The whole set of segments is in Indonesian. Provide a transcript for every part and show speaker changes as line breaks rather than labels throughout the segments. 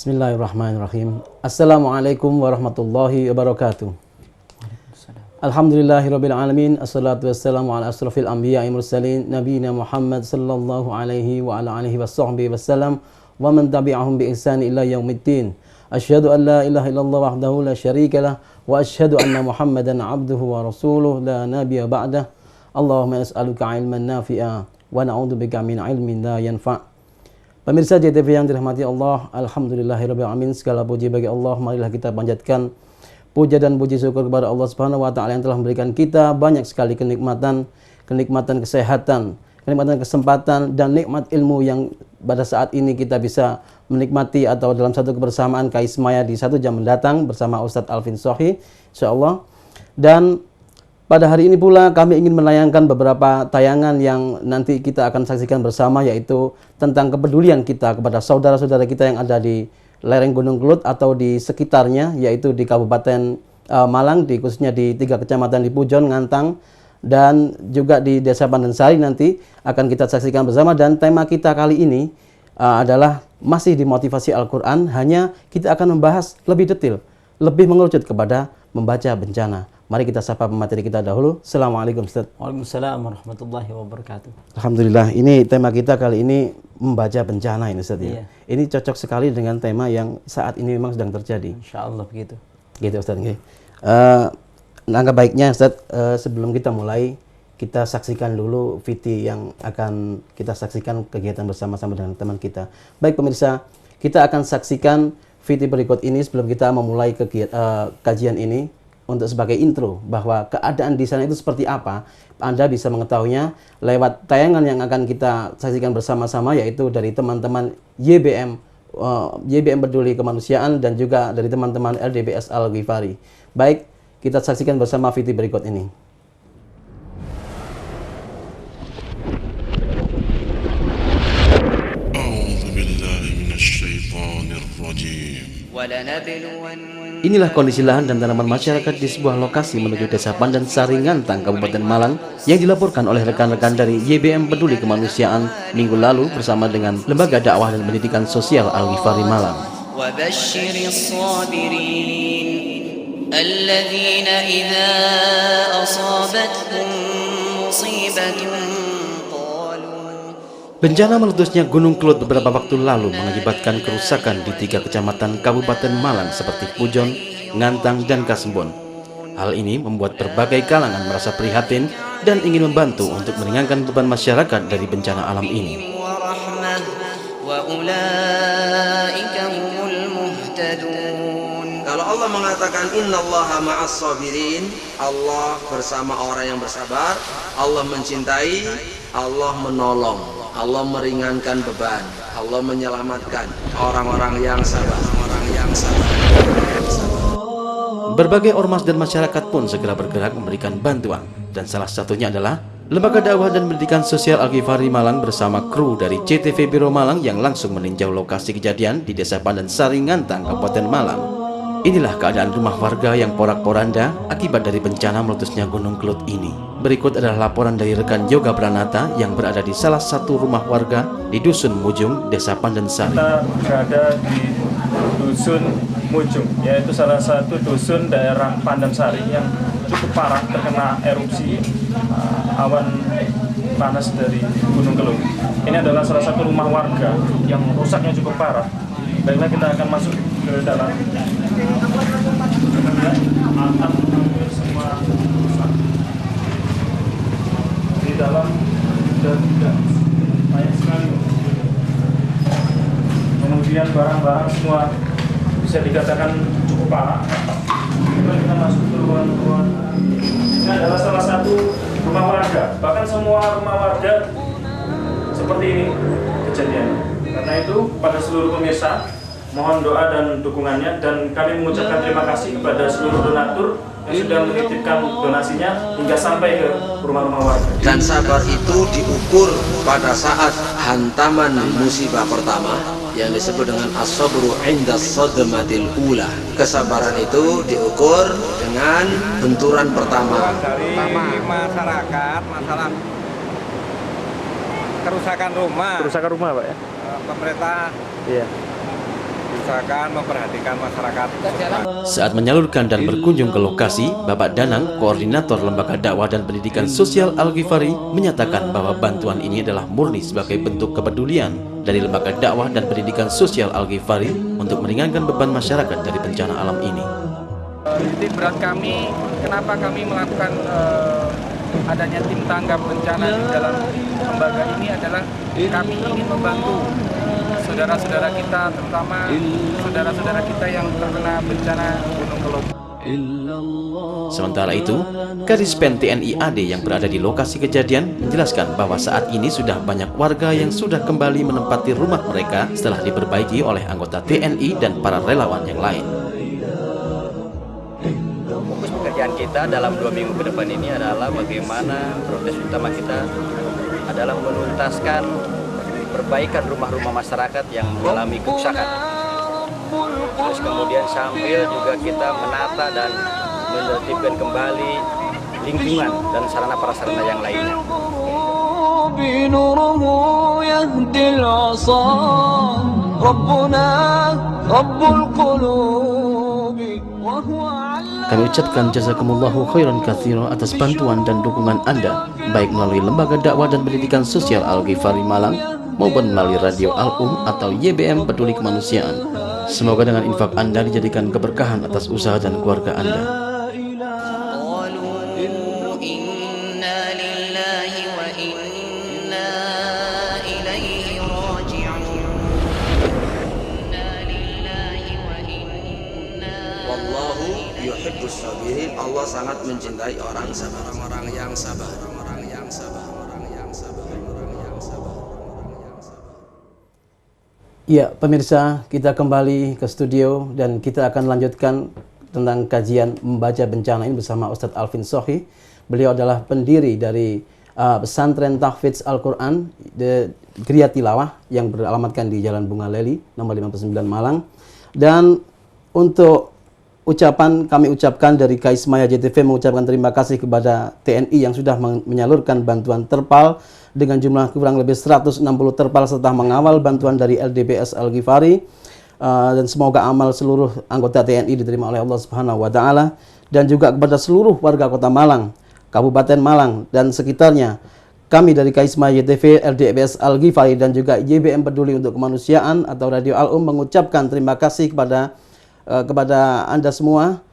Bismillahirrahmanirrahim. Assalamualaikum warahmatullahi wabarakatuh. Alhamdulillahirabbil alamin. Assalatu wassalamu ala asrofil anbiya'i mursalin nabiyina Muhammad sallallahu alaihi wa ala alihi washabbihi wasallam wa man tabi'ahum bi ihsan ila yaumiddin. Asyhadu an la ilaha illallah wahdahu la syarikalah wa asyhadu anna Muhammadan abduhu wa rasuluh la nabiyya ba'dah. Allahumma as'aluka ilman nafi'a wa na'udzubika min ilmin la yanfa'. Pemirsa JTV yang dirahmati Allah, alhamdulillahirabbil alamin, segala puji bagi Allah. Marilah kita panjatkan puja dan puji syukur kepada Allah Subhanahu wa taala yang telah memberikan kita banyak sekali kenikmatan kesehatan, kenikmatan kesempatan dan nikmat ilmu yang pada saat ini kita bisa menikmati atau dalam satu kebersamaan kaismaya di 1 jam mendatang bersama Ustadz Alvin Sohi insyaallah. Dan pada hari ini pula kami ingin menayangkan beberapa tayangan yang nanti kita akan saksikan bersama, yaitu tentang kepedulian kita kepada saudara-saudara kita yang ada di lereng Gunung Kelut atau di sekitarnya, yaitu di Kabupaten Malang, khususnya di 3 kecamatan di Pujon, Ngantang, dan juga di Desa Pandansari nanti akan kita saksikan bersama. Dan tema kita kali ini adalah masih dimotivasi Al-Quran, hanya kita akan membahas lebih detail, lebih mengerucut kepada membaca bencana. Mari kita sapa pemateri kita dahulu. Assalamualaikum Ustaz.
Waalaikumsalam warahmatullahi wabarakatuh.
Alhamdulillah, ini tema kita kali ini membaca bencana ini Ustaz ya.
Iya.
Ini cocok sekali dengan tema yang saat ini memang sedang terjadi.
Insyaallah begitu.
Gitu Ustaz. Langkah baiknya Ustaz, sebelum kita mulai, kita saksikan dulu VT yang akan kita saksikan kegiatan bersama-sama dengan teman kita. Baik pemirsa, kita akan saksikan VT berikut ini sebelum kita memulai kajian ini. Untuk sebagai intro bahwa keadaan di sana itu seperti apa, Anda bisa mengetahuinya lewat tayangan yang akan kita saksikan bersama-sama, yaitu dari teman-teman YBM Peduli Kemanusiaan dan juga dari teman-teman LDBS Al-Ghifari. Baik, kita saksikan bersama VT berikut ini. Inilah kondisi lahan dan tanaman masyarakat di sebuah lokasi menuju Desa Pandansari, Ngantang, Kabupaten Malang yang dilaporkan oleh rekan-rekan dari YBM Peduli Kemanusiaan minggu lalu bersama dengan Lembaga Dakwah dan Pendidikan Sosial Al-Ghifari Malang. Bencana meletusnya Gunung Kelut beberapa waktu lalu mengakibatkan kerusakan di 3 kecamatan Kabupaten Malang seperti Pujon, Ngantang, dan Kasembon. Hal ini membuat berbagai kalangan merasa prihatin dan ingin membantu untuk meringankan beban masyarakat dari bencana alam ini.
Kalau Allah mengatakan innallaha ma'as sabirin, Allah bersama orang yang bersabar, Allah mencintai, Allah menolong, Allah meringankan beban, Allah menyelamatkan orang-orang yang sabar,
Berbagai ormas dan masyarakat pun segera bergerak memberikan bantuan, dan salah satunya adalah Lembaga Dakwah dan Pendidikan Sosial Al-Ghifari Malang bersama kru dari CTV Biro Malang yang langsung meninjau lokasi kejadian di Desa Pandansari, Ngantang, Kabupaten Malang. Inilah keadaan rumah warga yang porak-poranda akibat dari bencana meletusnya Gunung Kelut ini. Berikut adalah laporan dari rekan Yoga Pranata yang berada di salah satu rumah warga di Dusun Mujung, Desa Pandansari.
Kita berada di Dusun Mujung, yaitu salah satu dusun daerah Pandansari yang cukup parah terkena erupsi awan panas dari Gunung Kelut. Ini adalah salah satu rumah warga yang rusaknya cukup parah. Baiklah, kita akan masuk ke dalam. Atap semua rusak. Di dalam sudah tidak banyak sekali. Kemudian barang-barang semua bisa dikatakan cukup parah. Kita masuk ke ruang-ruang. Ini adalah salah satu rumah warga. Bahkan semua rumah warga seperti ini kejadiannya. Karena itu pada seluruh pemirsa, mohon doa dan dukungannya, dan kami mengucapkan terima kasih kepada seluruh donatur yang sudah menitipkan donasinya hingga sampai ke rumah-rumah warga.
Dan sabar itu diukur pada saat hantaman musibah pertama yang disebut dengan as-sabru 'inda sadmatil ula. Kesabaran itu diukur dengan benturan pertama.
Dari masyarakat, masalah kerusakan rumah.
Kerusakan rumah, Pak ya?
Pemerintah
Iya.
usahakan memperhatikan masyarakat.
Saat menyalurkan dan berkunjung ke lokasi, Bapak Danang, Koordinator Lembaga Dakwah dan Pendidikan Sosial Al-Ghifari, menyatakan bahwa bantuan ini adalah murni sebagai bentuk kepedulian dari Lembaga Dakwah dan Pendidikan Sosial Al-Ghifari untuk meringankan beban masyarakat dari bencana alam ini.
Titik berat kami, kenapa kami melakukan adanya tim tanggap bencana di dalam lembaga ini adalah kami ingin membantu saudara-saudara kita, terutama saudara-saudara kita yang terkena bencana Gunung Kelut.
Sementara itu, Kadispen TNI AD yang berada di lokasi kejadian menjelaskan bahwa saat ini sudah banyak warga yang sudah kembali menempati rumah mereka setelah diperbaiki oleh anggota TNI dan para relawan yang lain.
Fokus pekerjaan kita dalam 2 minggu ke depan ini adalah bagaimana prioritas utama kita adalah menuntaskan perbaikan rumah-rumah masyarakat yang mengalami kerusakan. Terus kemudian sambil juga kita menata dan menertibkan kembali lingkungan dan sarana prasarana yang lainnya.
Kami ucapkan jazakumullahu khairan katsira atas bantuan dan dukungan Anda, baik melalui Lembaga Dakwah dan Pendidikan Sosial Al-Ghifari Malang maupun melalui Radio Al-Um atau YBM Peduli Kemanusiaan. Semoga dengan infak Anda dijadikan keberkahan atas usaha dan keluarga Anda.
Wallahu yuhibbus sabirin. Allah sangat mencintai orang sabar, orang yang sabar, orang yang sabar, orang yang sabar, orang yang sabar.
Ya, pemirsa, kita kembali ke studio dan kita akan lanjutkan tentang kajian membaca bencana ini bersama Ustadz Alvin Sohi. Beliau adalah pendiri dari pesantren Tahfidz Al-Quran Gria Tilawah yang beralamatkan di Jalan Bunga Leli nomor 59 Malang. Dan untuk kami ucapkan dari Kaismaya JTV mengucapkan terima kasih kepada TNI yang sudah menyalurkan bantuan terpal dengan jumlah kurang lebih 160 terpal serta mengawal bantuan dari LDPS Al-Ghifari, dan semoga amal seluruh anggota TNI diterima oleh Allah Subhanahu wa taala, dan juga kepada seluruh warga Kota Malang, Kabupaten Malang dan sekitarnya. Kami dari Kaisma YTV, LDPS Al-Ghifari dan juga YBM Peduli untuk Kemanusiaan atau Radio Al-Um mengucapkan terima kasih kepada Anda semua.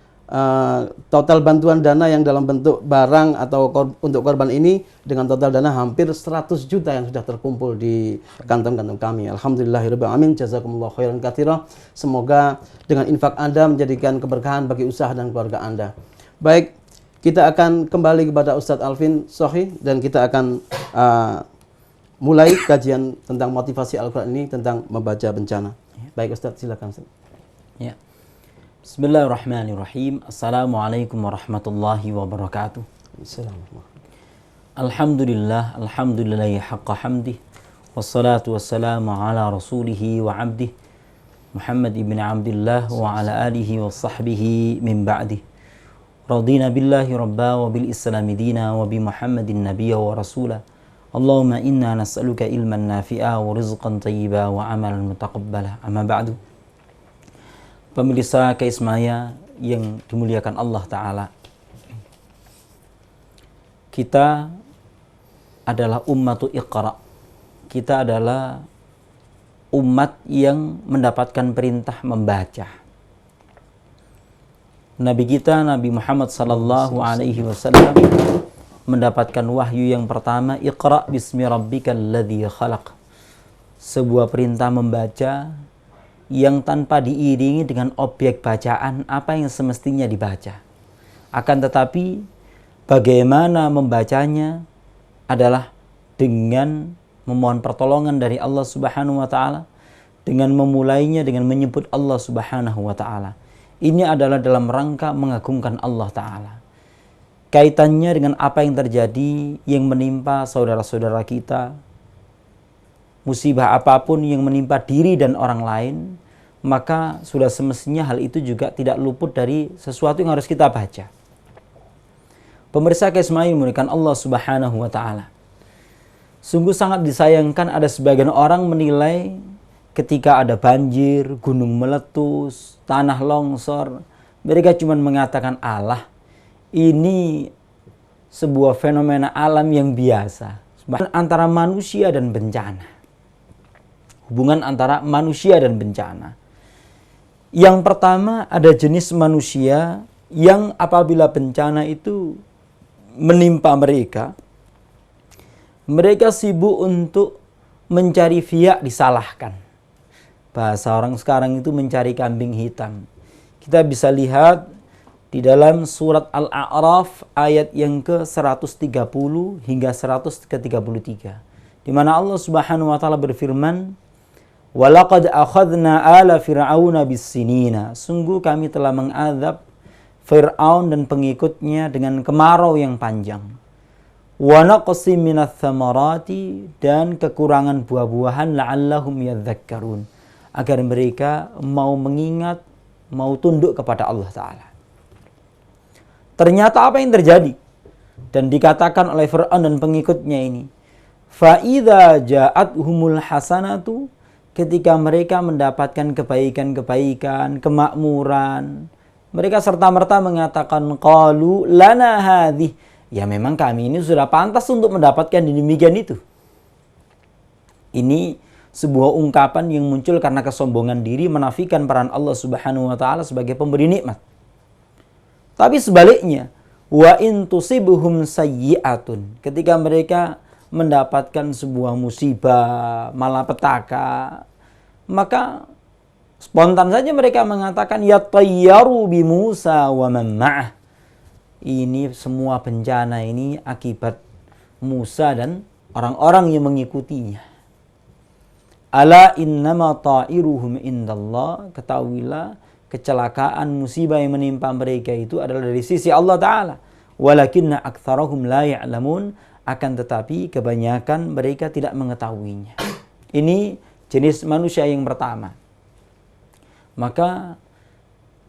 Total bantuan dana yang dalam bentuk barang atau untuk korban ini dengan total dana hampir 100 juta yang sudah terkumpul di kantong-kantong kami. Alhamdulillahirabbil alamin, jazakumullahu khairan katsira. Semoga dengan infak Anda menjadikan keberkahan bagi usaha dan keluarga Anda. Baik, kita akan kembali kepada Ustadz Alvin Sohi dan kita akan mulai kajian tentang motivasi Al-Quran ini tentang membaca bencana. Baik Ustadz, silakan Ustadz.
Ya. Bismillahirrahmanirrahim. Assalamualaikum warahmatullahi wabarakatuh. Alhamdulillah, alhamdulillahi haqqa hamdih. Wassalatu wassalamu ala rasulihi wa abdih Muhammad ibn Abdullah wa ala alihi wa sahbihi min ba'dih. Radina billahi rabba wa bil islami dina wa bi Muhammadin nabiyya wa rasula. Allahumma inna nas'aluka ilman nafi'a wa rizqan tayyiba wa amalan mutaqabbala. Amma ba'du. Pemirsa Kaismaya yang dimuliakan Allah Ta'ala, kita adalah ummatu iqra. Kita adalah umat yang mendapatkan perintah membaca. Nabi kita, Nabi Muhammad sallallahu alaihi wasallam mendapatkan wahyu yang pertama, Iqra bismi rabbikal ladzi khalaq. Sebuah perintah membaca yang tanpa diiringi dengan objek bacaan apa yang semestinya dibaca. Akan tetapi bagaimana membacanya adalah dengan memohon pertolongan dari Allah Subhanahu wa taala, dengan memulainya dengan menyebut Allah Subhanahu wa taala. Ini adalah dalam rangka mengagungkan Allah taala. Kaitannya dengan apa yang terjadi yang menimpa saudara-saudara kita, musibah apapun yang menimpa diri dan orang lain, maka sudah semestinya hal itu juga tidak luput dari sesuatu yang harus kita baca. Pemirsa Kaismaya dimuliakan Allah Subhanahu wa taala. Sungguh sangat disayangkan ada sebagian orang menilai ketika ada banjir, gunung meletus, tanah longsor, mereka cuma mengatakan Allah, ini sebuah fenomena alam yang biasa. Antara manusia dan bencana. Hubungan antara manusia dan bencana. Yang pertama, ada jenis manusia yang apabila bencana itu menimpa mereka, mereka sibuk untuk mencari pihak disalahkan. Bahasa orang sekarang itu mencari kambing hitam. Kita bisa lihat di dalam surat Al-A'raf ayat yang ke-130 hingga 133. Di mana Allah Subhanahu wa taala berfirman, "Walaqad akhadna ala fir'auna bis-sinina." Sungguh kami telah mengadab Fir'aun dan pengikutnya dengan kemarau yang panjang. Wa naqsim minats tsamarati, dan kekurangan buah-buahan, la'allahum yadzakkarun, agar mereka mau mengingat, mau tunduk kepada Allah Ta'ala. Ternyata apa yang terjadi? Dan dikatakan oleh Fir'aun dan pengikutnya ini, fa'idha ja'athumul hasanatu, ketika mereka mendapatkan kebaikan-kebaikan, kemakmuran, mereka serta-merta mengatakan, qalu lana hadhih, ya memang kami ini sudah pantas untuk mendapatkan demikian itu. Ini sebuah ungkapan yang muncul karena kesombongan diri, menafikan peran Allah Subhanahu wa taala sebagai pemberi nikmat. Tapi sebaliknya, wa in tusibhum sayyi'atun, ketika mereka mendapatkan sebuah musibah, malapetaka, maka spontan saja mereka mengatakan, yatayyaru bi Musa wa man ma'ah. Ini semua bencana ini akibat Musa dan orang-orang yang mengikutinya. Ala innama ta'iruhum indallah, ketahuilah kecelakaan musibah yang menimpa mereka itu adalah dari sisi Allah Ta'ala. Walakinna aktsarahum la ya'lamun, akan tetapi kebanyakan mereka tidak mengetahuinya. Ini jenis manusia yang pertama. Maka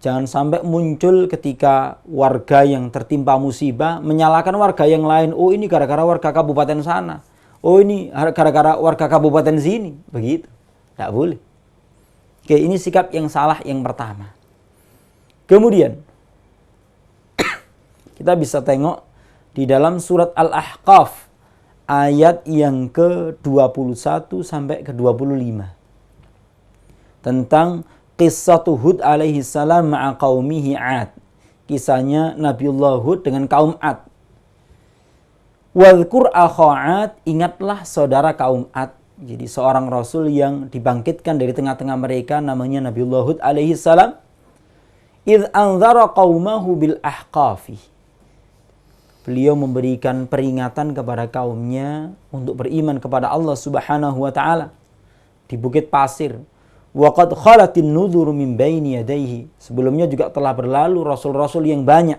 jangan sampai muncul ketika warga yang tertimpa musibah menyalahkan warga yang lain. Oh, ini gara-gara warga kabupaten sana. Oh, ini gara-gara warga kabupaten sini. Begitu. Tidak boleh. Oke, ini sikap yang salah yang pertama. Kemudian kita bisa tengok di dalam surat Al-Ahqaf ayat yang ke-21 sampai ke-25 tentang kisah Hud alaihi salam ma'a qaumihi 'Ad. Kisahnya Nabiullah Hud dengan kaum 'Ad. Wadhkur akha 'Ad, ingatlah saudara kaum 'Ad. Jadi seorang rasul yang dibangkitkan dari tengah-tengah mereka namanya Nabiullah Hud alaihi salam. Idh anzara qaumahu bil ahqafi. Beliau memberikan peringatan kepada kaumnya untuk beriman kepada Allah Subhanahu wa taala di bukit pasir. Wa qad khalatin nudhur min baini yadayhi. Sebelumnya juga telah berlalu rasul-rasul yang banyak.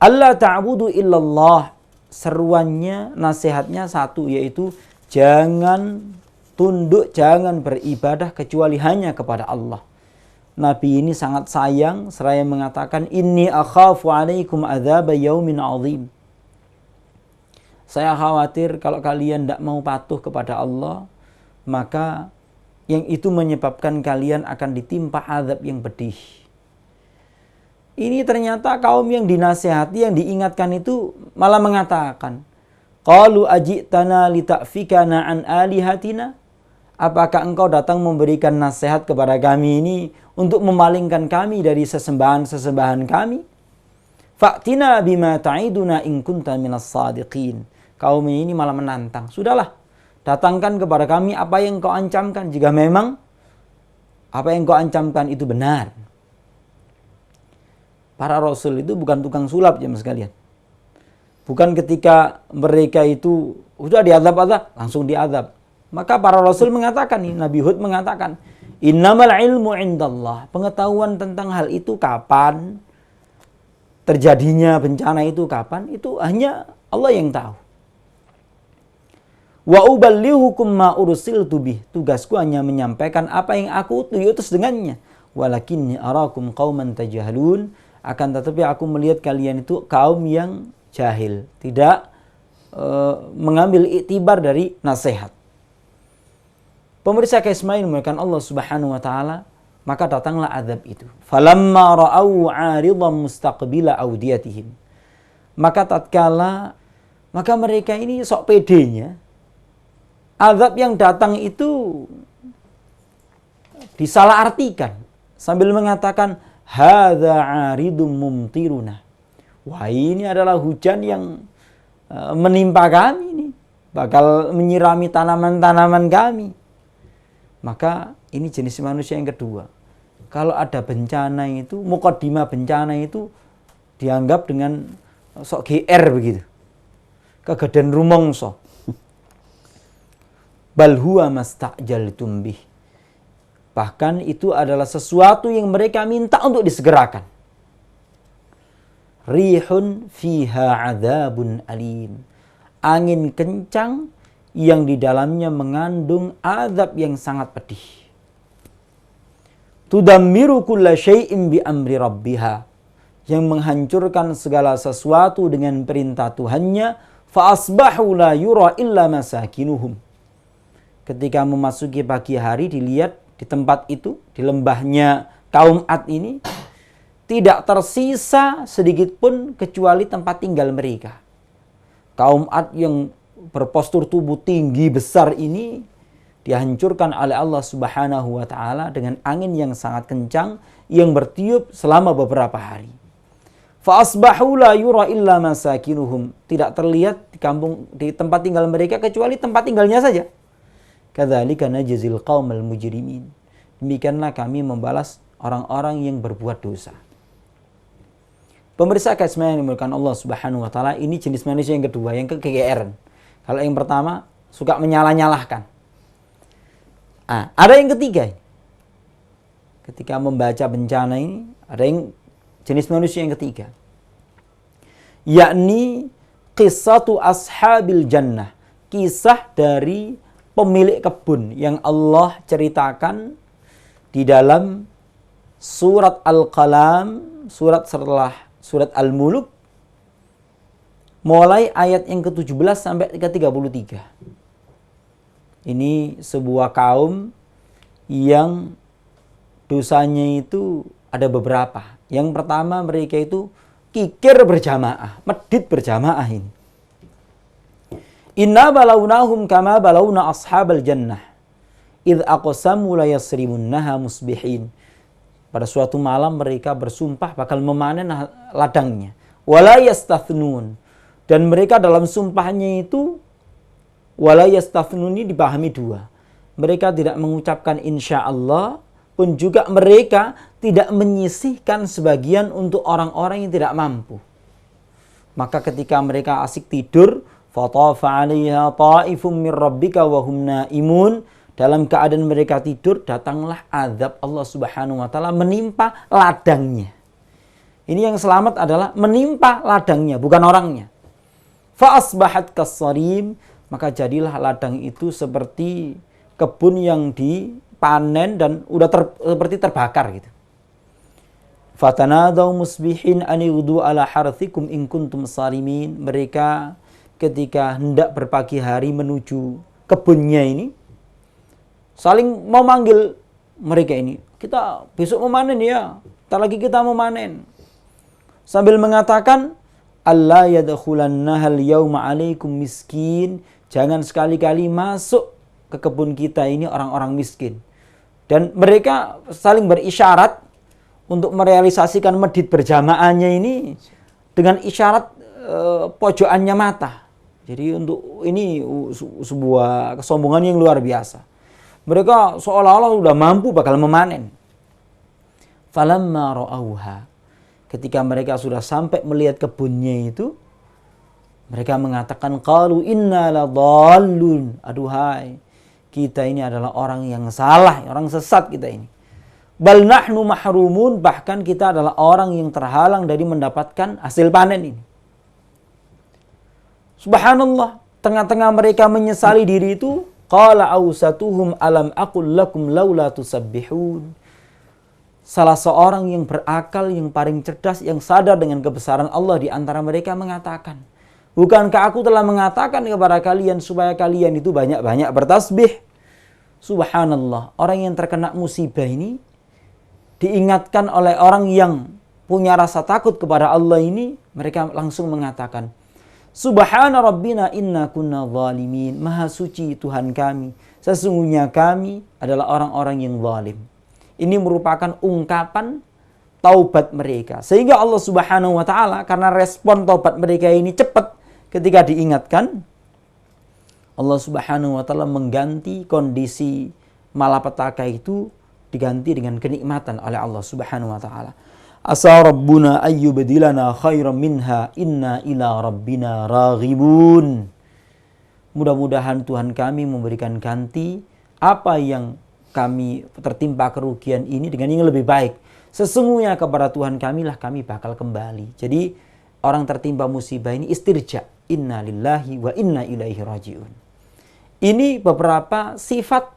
Allah ta'budu illallah. Seruannya, nasihatnya satu, yaitu jangan tunduk, jangan beribadah kecuali hanya kepada Allah. Nabi ini sangat sayang seraya mengatakan, inni akhafu alaikum adzaba yaumin azim. Saya khawatir kalau kalian tidak mau patuh kepada Allah, maka yang itu menyebabkan kalian akan ditimpa azab yang pedih. Ini ternyata kaum yang dinasihati, yang diingatkan itu malah mengatakan, qalu ajitana lita'fikana an alihatina. Apakah engkau datang memberikan nasihat kepada kami ini untuk memalingkan kami dari sesembahan-sesembahan kami? Fa'tina bima ta'iduna in kunta minas sadiqin. Kaum ini malah menantang. Sudahlah, datangkan kepada kami apa yang kau ancamkan, jika memang apa yang kau ancamkan itu benar. Para rasul itu bukan tukang sulap, jemaah sekalian. Bukan ketika mereka itu sudah diazab-azab, langsung diazab. Maka para rasul mengatakan, Nabi Hud mengatakan, innamal ilmu indallah. Pengetahuan tentang hal itu kapan, terjadinya bencana itu kapan, itu hanya Allah yang tahu. Wa uballighukum ma ursiltu bih. Tugasku hanya menyampaikan apa yang aku diutus dengannya. Walakinni arakum qauman tajhalun. Akan tetapi aku melihat kalian itu kaum yang jahil, tidak mengambil iktibar dari nasihat. Pemirsa Ismail mengatakan Allah Subhanahu wa taala, maka datanglah azab itu. Falamma ra'au 'aridan mustaqbila awdiyatihim. Maka tatkala mereka ini sok pedenya, azab yang datang itu disalahartikan sambil mengatakan hadza 'aridum mumtiruna. Wah, ini adalah hujan yang menimpa kami ini, bakal menyirami tanaman-tanaman kami. Maka ini jenis manusia yang kedua. Kalau ada bencana itu, muqaddimah bencana itu dianggap dengan sok GR begitu. Kegedean rumangsa. Bal huwa mastajaltum bih. Bahkan itu adalah sesuatu yang mereka minta untuk disegerakan. Rihun fiha adzabun alim. Angin kencang yang di dalamnya mengandung azab yang sangat pedih. Tudammiru kulla syai'in bi amri rabbiha. Yang menghancurkan segala sesuatu dengan perintah Tuhannya. Fa asbahu la yura illa masakinuhum. Ketika memasuki pagi hari, dilihat di tempat itu, di lembahnya kaum Ad ini, tidak tersisa sedikit pun kecuali tempat tinggal mereka. Kaum Ad yang berpostur tubuh tinggi besar ini dihancurkan oleh Allah Subhanahu wa taala dengan angin yang sangat kencang yang bertiup selama beberapa hari. Fa asbahu la yura illa masakinuhum. Tidak terlihat di tempat tinggal mereka kecuali tempat tinggalnya saja. Kadzalika najzil qaumal mujrimin. Demikianlah kami membalas orang-orang yang berbuat dosa. Pemirsa kasih yang dimuliakan Allah Subhanahu wa taala, ini jenis manusia yang kedua, yang kegeeran. Kalau yang pertama suka menyalah-nyalahkan. Ada yang ketiga. Ketika membaca bencana ini, ada yang jenis manusia yang ketiga. Yakni qissatu ashabil jannah. Kisah dari pemilik kebun yang Allah ceritakan di dalam surat Al-Qalam, surat setelah surat Al-Muluk, mulai ayat yang ke-17 sampai ke-33. Ini sebuah kaum yang dosanya itu ada beberapa. Yang pertama, mereka itu kikir berjamaah, medit berjamaah ini. Inna balawnahum kama balawna ashabal jannah idh aqsamu la yasrimunnaha musbihin. Pada suatu malam mereka bersumpah bakal memanen ladangnya. Wala yastathnun. Dan mereka dalam sumpahnya itu, wala yastathnun ini dipahami dua. Mereka tidak mengucapkan insya Allah, pun juga mereka tidak menyisihkan sebagian untuk orang-orang yang tidak mampu. Maka ketika mereka asik tidur, fatafa 'alaiha ta'ifum mir rabbika wa hum naimun. Dalam keadaan mereka tidur, datanglah azab Allah Subhanahu wa taala menimpa ladangnya. Ini yang selamat adalah menimpa ladangnya, bukan orangnya. Fa asbahat kasarim, maka jadilah ladang itu seperti kebun yang dipanen dan udah seperti terbakar gitu. Fatanadaw musbihin an yughdu ala harthikum in kuntum salimin. Mereka ketika hendak berpagi hari menuju kebunnya ini, saling memanggil mereka ini. Kita besok memanen ya. Entar lagi kita memanen. Sambil mengatakan, Allah yadkhulannahal yawma alaikum miskin. Jangan sekali-kali masuk ke kebun kita ini orang-orang miskin. Dan mereka saling berisyarat untuk merealisasikan medit berjamaahnya ini dengan isyarat pojokannya mata. Jadi untuk ini sebuah kesombongan yang luar biasa. Mereka seolah-olah sudah mampu bakal memanen. Falamma ra'auha. Ketika mereka sudah sampai melihat kebunnya itu, mereka mengatakan qalu inna ladallun. Aduhai, kita ini adalah orang yang salah, orang sesat kita ini. Bal nahnu mahrumun, bahkan kita adalah orang yang terhalang dari mendapatkan hasil panen ini. Subhanallah, tengah-tengah mereka menyesali diri itu, qala awsatuhum alam aqul lakum laula tusabbihun. Salah seorang yang berakal, yang paling cerdas, yang sadar dengan kebesaran Allah di antara mereka mengatakan, bukankah aku telah mengatakan kepada kalian supaya kalian itu banyak-banyak bertasbih? Subhanallah, orang yang terkena musibah ini diingatkan oleh orang yang punya rasa takut kepada Allah ini, mereka langsung mengatakan, Subhana Rabbina inna kunna zalimin. Maha suci Tuhan kami, sesungguhnya kami adalah orang-orang yang zalim. Ini merupakan ungkapan taubat mereka. Sehingga Allah Subhanahu wa taala karena respon taubat mereka ini cepat ketika diingatkan, Allah Subhanahu wa taala mengganti kondisi malapetaka itu diganti dengan kenikmatan oleh Allah Subhanahu wa taala. Asa rabbuna ayyubdilana khairan minha inna ila rabbina raghibun. Mudah-mudahan Tuhan kami memberikan ganti apa yang kami tertimpa kerugian ini dengan yang lebih baik. Sesungguhnya kepada Tuhan kami lah kami bakal kembali. Jadi orang tertimpa musibah ini istirja. Inna lillahi wa inna ilaihi raji'un. Ini beberapa sifat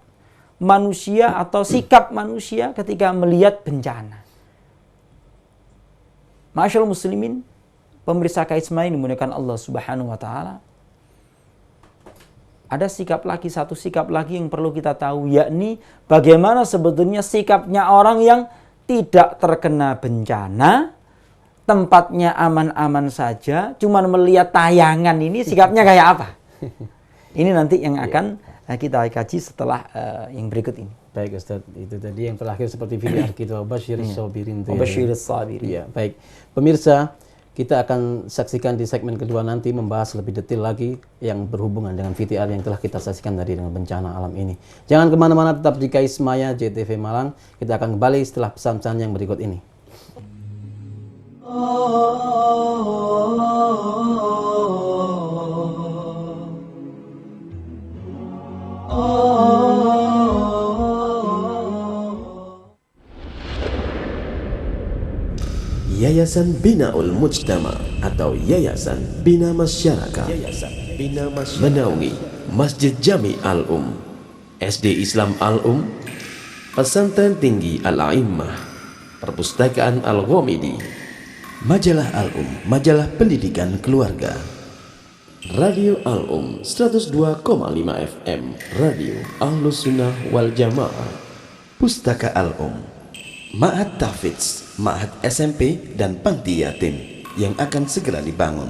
manusia atau sikap manusia ketika melihat bencana. Ma'asyiral muslimin, pemirsa Kaisma ini dimuliakan Allah Subhanahu wa taala. Ada satu sikap lagi yang perlu kita tahu, yakni bagaimana sebetulnya sikapnya orang yang tidak terkena bencana, tempatnya aman-aman saja, cuman melihat tayangan ini sikapnya kayak apa? Ini nanti yang akan kita kaji setelah yang berikut ini.
Baik Ustaz, itu tadi yang terakhir seperti video kita Basyiris Sabirin.
Basyiris Sabirin.
Ya, baik. Pemirsa, kita akan saksikan di segmen kedua nanti membahas lebih detail lagi yang berhubungan dengan VTR yang telah kita saksikan tadi dengan bencana alam ini. Jangan kemana-mana, tetap di Kaismaya JTV Malang. Kita akan kembali setelah pesan-pesan yang berikut ini.
Yayasan Binaul Mujtama atau Yayasan Bina Masyarakat menaungi Masjid Jami Al-Um, SD Islam Al-Um, Pesantren Tinggi Al-A'immah, Perpustakaan Al-Ghamidi, Majalah Al-Um, Majalah Pendidikan Keluarga, Radio Al-Um 102,5 FM, Radio Ahlus Sunnah Wal Jamaah, Pustaka Al-Um, Ma'had Tahfidz, Ma'had SMP dan Panti Yatim yang akan segera dibangun.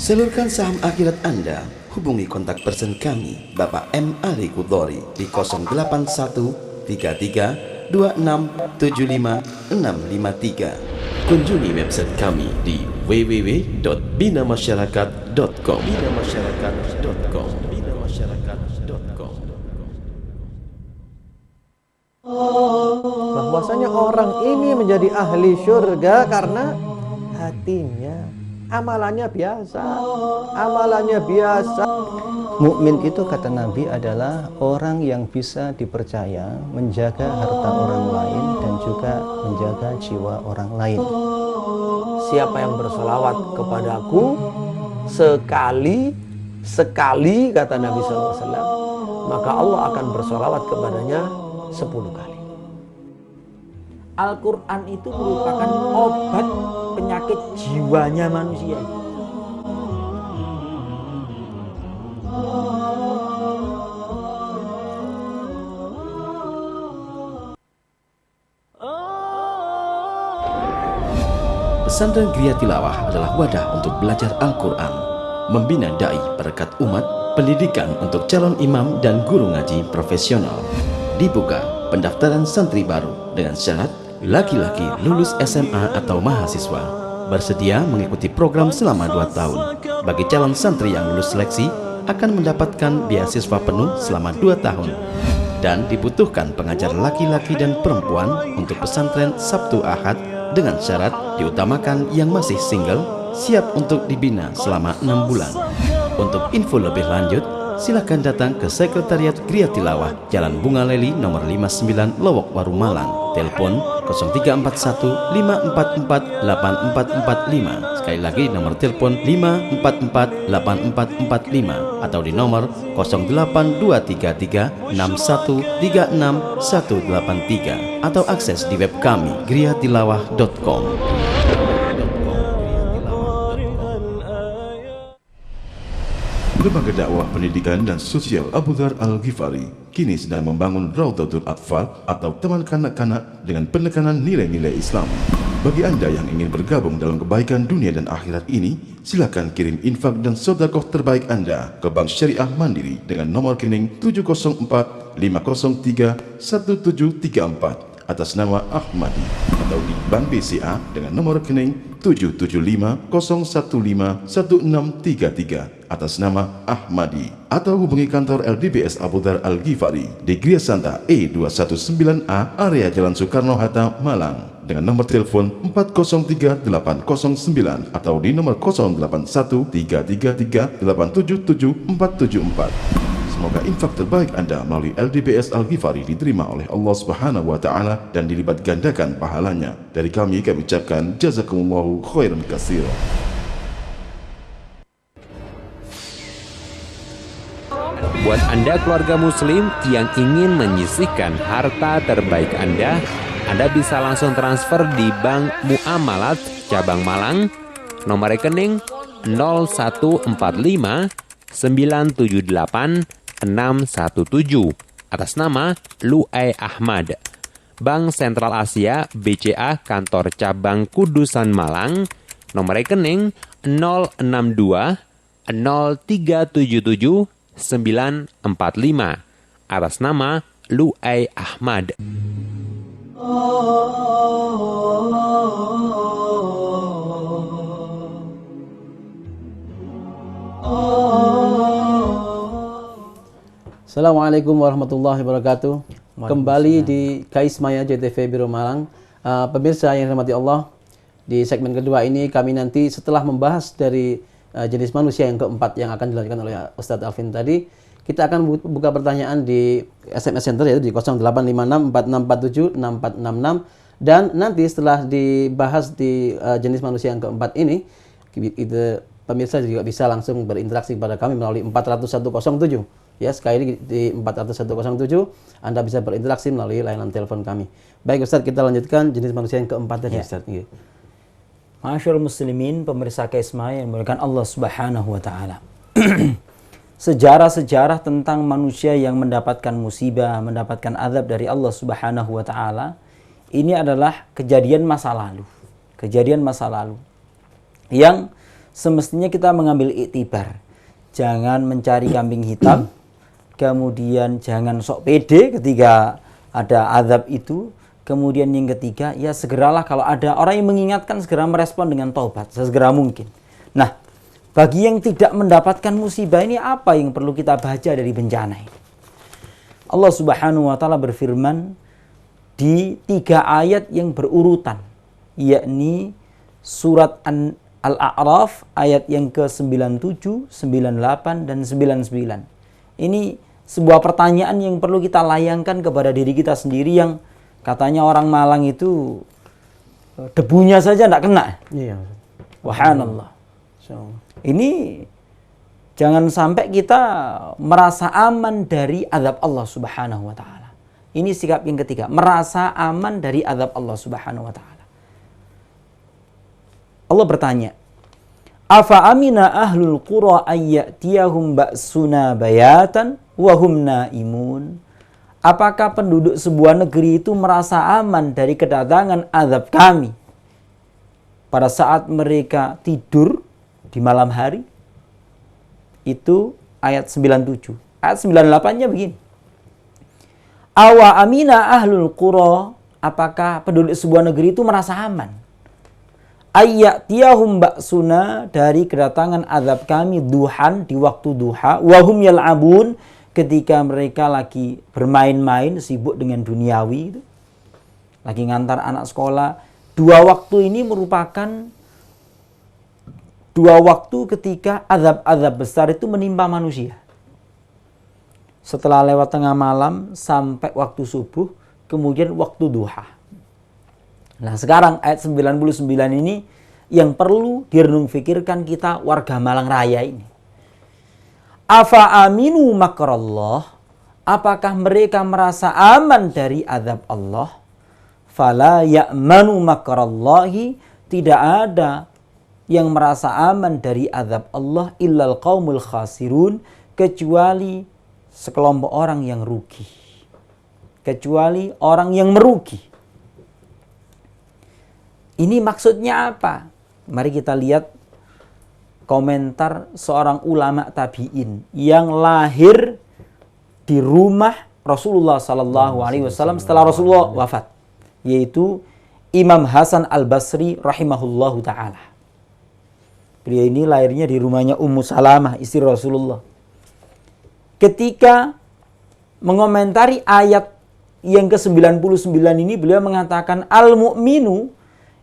Salurkan saham akhirat Anda. Hubungi kontak person kami, Bapak M. Ali Kudori di 08133267553. Kunjungi website kami di www.binamasyarakat.com.
Bahwasanya orang ini menjadi ahli surga karena hatinya, amalannya biasa. Mukmin itu kata Nabi adalah orang yang bisa dipercaya menjaga harta orang lain dan juga menjaga jiwa orang lain. Siapa yang bersolawat kepadaku sekali kata Nabi SAW, maka Allah akan bersolawat kepadanya 10 kali.
Al-Quran itu merupakan obat penyakit jiwanya manusia.
Pesantren Gria Tilawah adalah wadah untuk belajar Al-Quran, membina dai perekat umat, pendidikan untuk calon imam dan guru ngaji profesional. Dibuka pendaftaran santri baru dengan syarat laki-laki lulus SMA atau mahasiswa bersedia mengikuti program selama 2 tahun. Bagi calon santri yang lulus seleksi akan mendapatkan beasiswa penuh selama 2 tahun. Dan dibutuhkan pengajar laki-laki dan perempuan untuk pesantren Sabtu Ahad dengan syarat diutamakan yang masih single, siap untuk dibina selama 6 bulan. Untuk info lebih lanjut, silakan datang ke Sekretariat Gria Tilawah, Jalan Bunga Leli nomor 59 Lowok Waru Malang. Telepon 0341 544 8445. Sekali lagi nomor telepon 544 8445 atau di nomor 08233 6136 183 atau akses di web kami griatilawah.com.
Lembaga Dakwah Pendidikan dan Sosial Abu Dzar Al-Ghifari kini sedang membangun Raudhatul Atfal atau teman kanak-kanak dengan penekanan nilai-nilai Islam. Bagi Anda yang ingin bergabung dalam kebaikan dunia dan akhirat ini, silakan kirim infak dan sedekah terbaik Anda ke Bank Syariah Mandiri dengan nomor rekening 704 503 1734 atas nama Ahmadi, atau di Bank BCA dengan nomor rekening 775015163 atas nama Ahmadi, atau hubungi kantor LDBS Abu Dzar Al-Ghifari di Gria Santa E219A area Jalan Soekarno-Hatta, Malang dengan nomor telepon 403809 atau di nomor 081333877474. Semoga infak terbaik Anda melalui LDBS Al-Ghifari diterima oleh Allah Subhanahu wa taala dan dilipat gandakan pahalanya. Dari kami ucapkan jazakumullahu khairan katsira.
Buat Anda keluarga muslim yang ingin menyisihkan harta terbaik Anda bisa langsung transfer di Bank Muamalat Cabang Malang, nomor rekening 0145 978 617 atas nama Lu'ai Ahmad. Bank Sentral Asia BCA Kantor Cabang Kudusan Malang, nomor rekening 062 0377 945 atas nama Lu'ai Ahmad.
Assalamualaikum warahmatullahi wabarakatuh. Kembali di Kais Maya JTV Biro Malang. Pemirsa yang dirahmati Allah, di segmen kedua ini kami nanti setelah membahas dari jenis manusia yang keempat yang akan dilanjutkan oleh Ustadz Alvin tadi, kita akan buka pertanyaan di SMS Center, yaitu di 085646476466. Dan nanti setelah dibahas di jenis manusia yang keempat ini, pemirsa juga bisa langsung berinteraksi kepada kami melalui 40107. Ya, sekali lagi di 40107 Anda bisa berinteraksi melalui layanan telepon kami. Baik Ustaz, kita lanjutkan jenis manusia yang keempat tadi, Ustaz.
Masyaallah muslimin, pemirsa Kaisma yang dimuliakan Allah Subhanahu wa taala. Sejarah-sejarah tentang manusia yang mendapatkan musibah, mendapatkan azab dari Allah Subhanahu wa taala, ini adalah kejadian masa lalu. Kejadian masa lalu yang semestinya kita mengambil iktibar. Jangan mencari kambing hitam. Kemudian jangan sok pede ketika ada azab itu. Kemudian yang ketiga, ya segeralah kalau ada orang yang mengingatkan, segera merespon dengan taubat sesegera mungkin. Nah, bagi yang tidak mendapatkan musibah ini, apa yang perlu kita baca dari bencana ini? Allah Subhanahu wa taala berfirman di 3 ayat yang berurutan, yakni surat Al-A'raf ayat yang ke-97, 98 dan 99. Ini sebuah pertanyaan yang perlu kita layangkan kepada diri kita sendiri, yang katanya orang Malang itu debunya saja tidak kena.
Iya.
Subhanallah. Ini jangan sampai kita merasa aman dari azab Allah Subhanahu wa taala. Ini sikap yang ketiga, merasa aman dari azab Allah Subhanahu wa taala. Allah bertanya, afa amina ahlul qura ayyatiyahum ba'suna bayatan wa hum naimun. Apakah penduduk sebuah negeri itu merasa aman dari kedatangan azab kami pada saat mereka tidur di malam hari? Itu ayat 97. Ayat 98-nya begini. Awa amina ahlul qura, apakah penduduk sebuah negeri itu merasa aman? Ayyatiyahum ba'suna, dari kedatangan azab kami, duhan, di waktu duha, wahum yal'abun, ketika mereka lagi bermain-main, sibuk dengan duniawi itu, lagi ngantar anak sekolah. 2 waktu ini merupakan 2 waktu ketika azab-azab besar itu menimpa manusia. Setelah lewat tengah malam sampai waktu subuh, kemudian waktu duha. Nah, sekarang ayat 99 ini yang perlu direnung fikirkan kita warga Malang Raya ini. Afa aminu makrallah, apakah mereka merasa aman dari azab Allah? Fala ya'manu makrallahi, tidak ada yang merasa aman dari azab Allah illal qaumul khasirun, kecuali sekelompok orang yang rugi. Kecuali orang yang merugi. Ini maksudnya apa? Mari kita lihat komentar seorang ulama tabi'in yang lahir di rumah Rasulullah sallallahu alaihi wasallam setelah Rasulullah wafat, yaitu Imam Hasan Al-Basri rahimahullahu taala. Beliau ini lahirnya di rumahnya Ummu Salamah, istri Rasulullah. Ketika mengomentari ayat yang ke-99 ini, beliau mengatakan al-mu'minu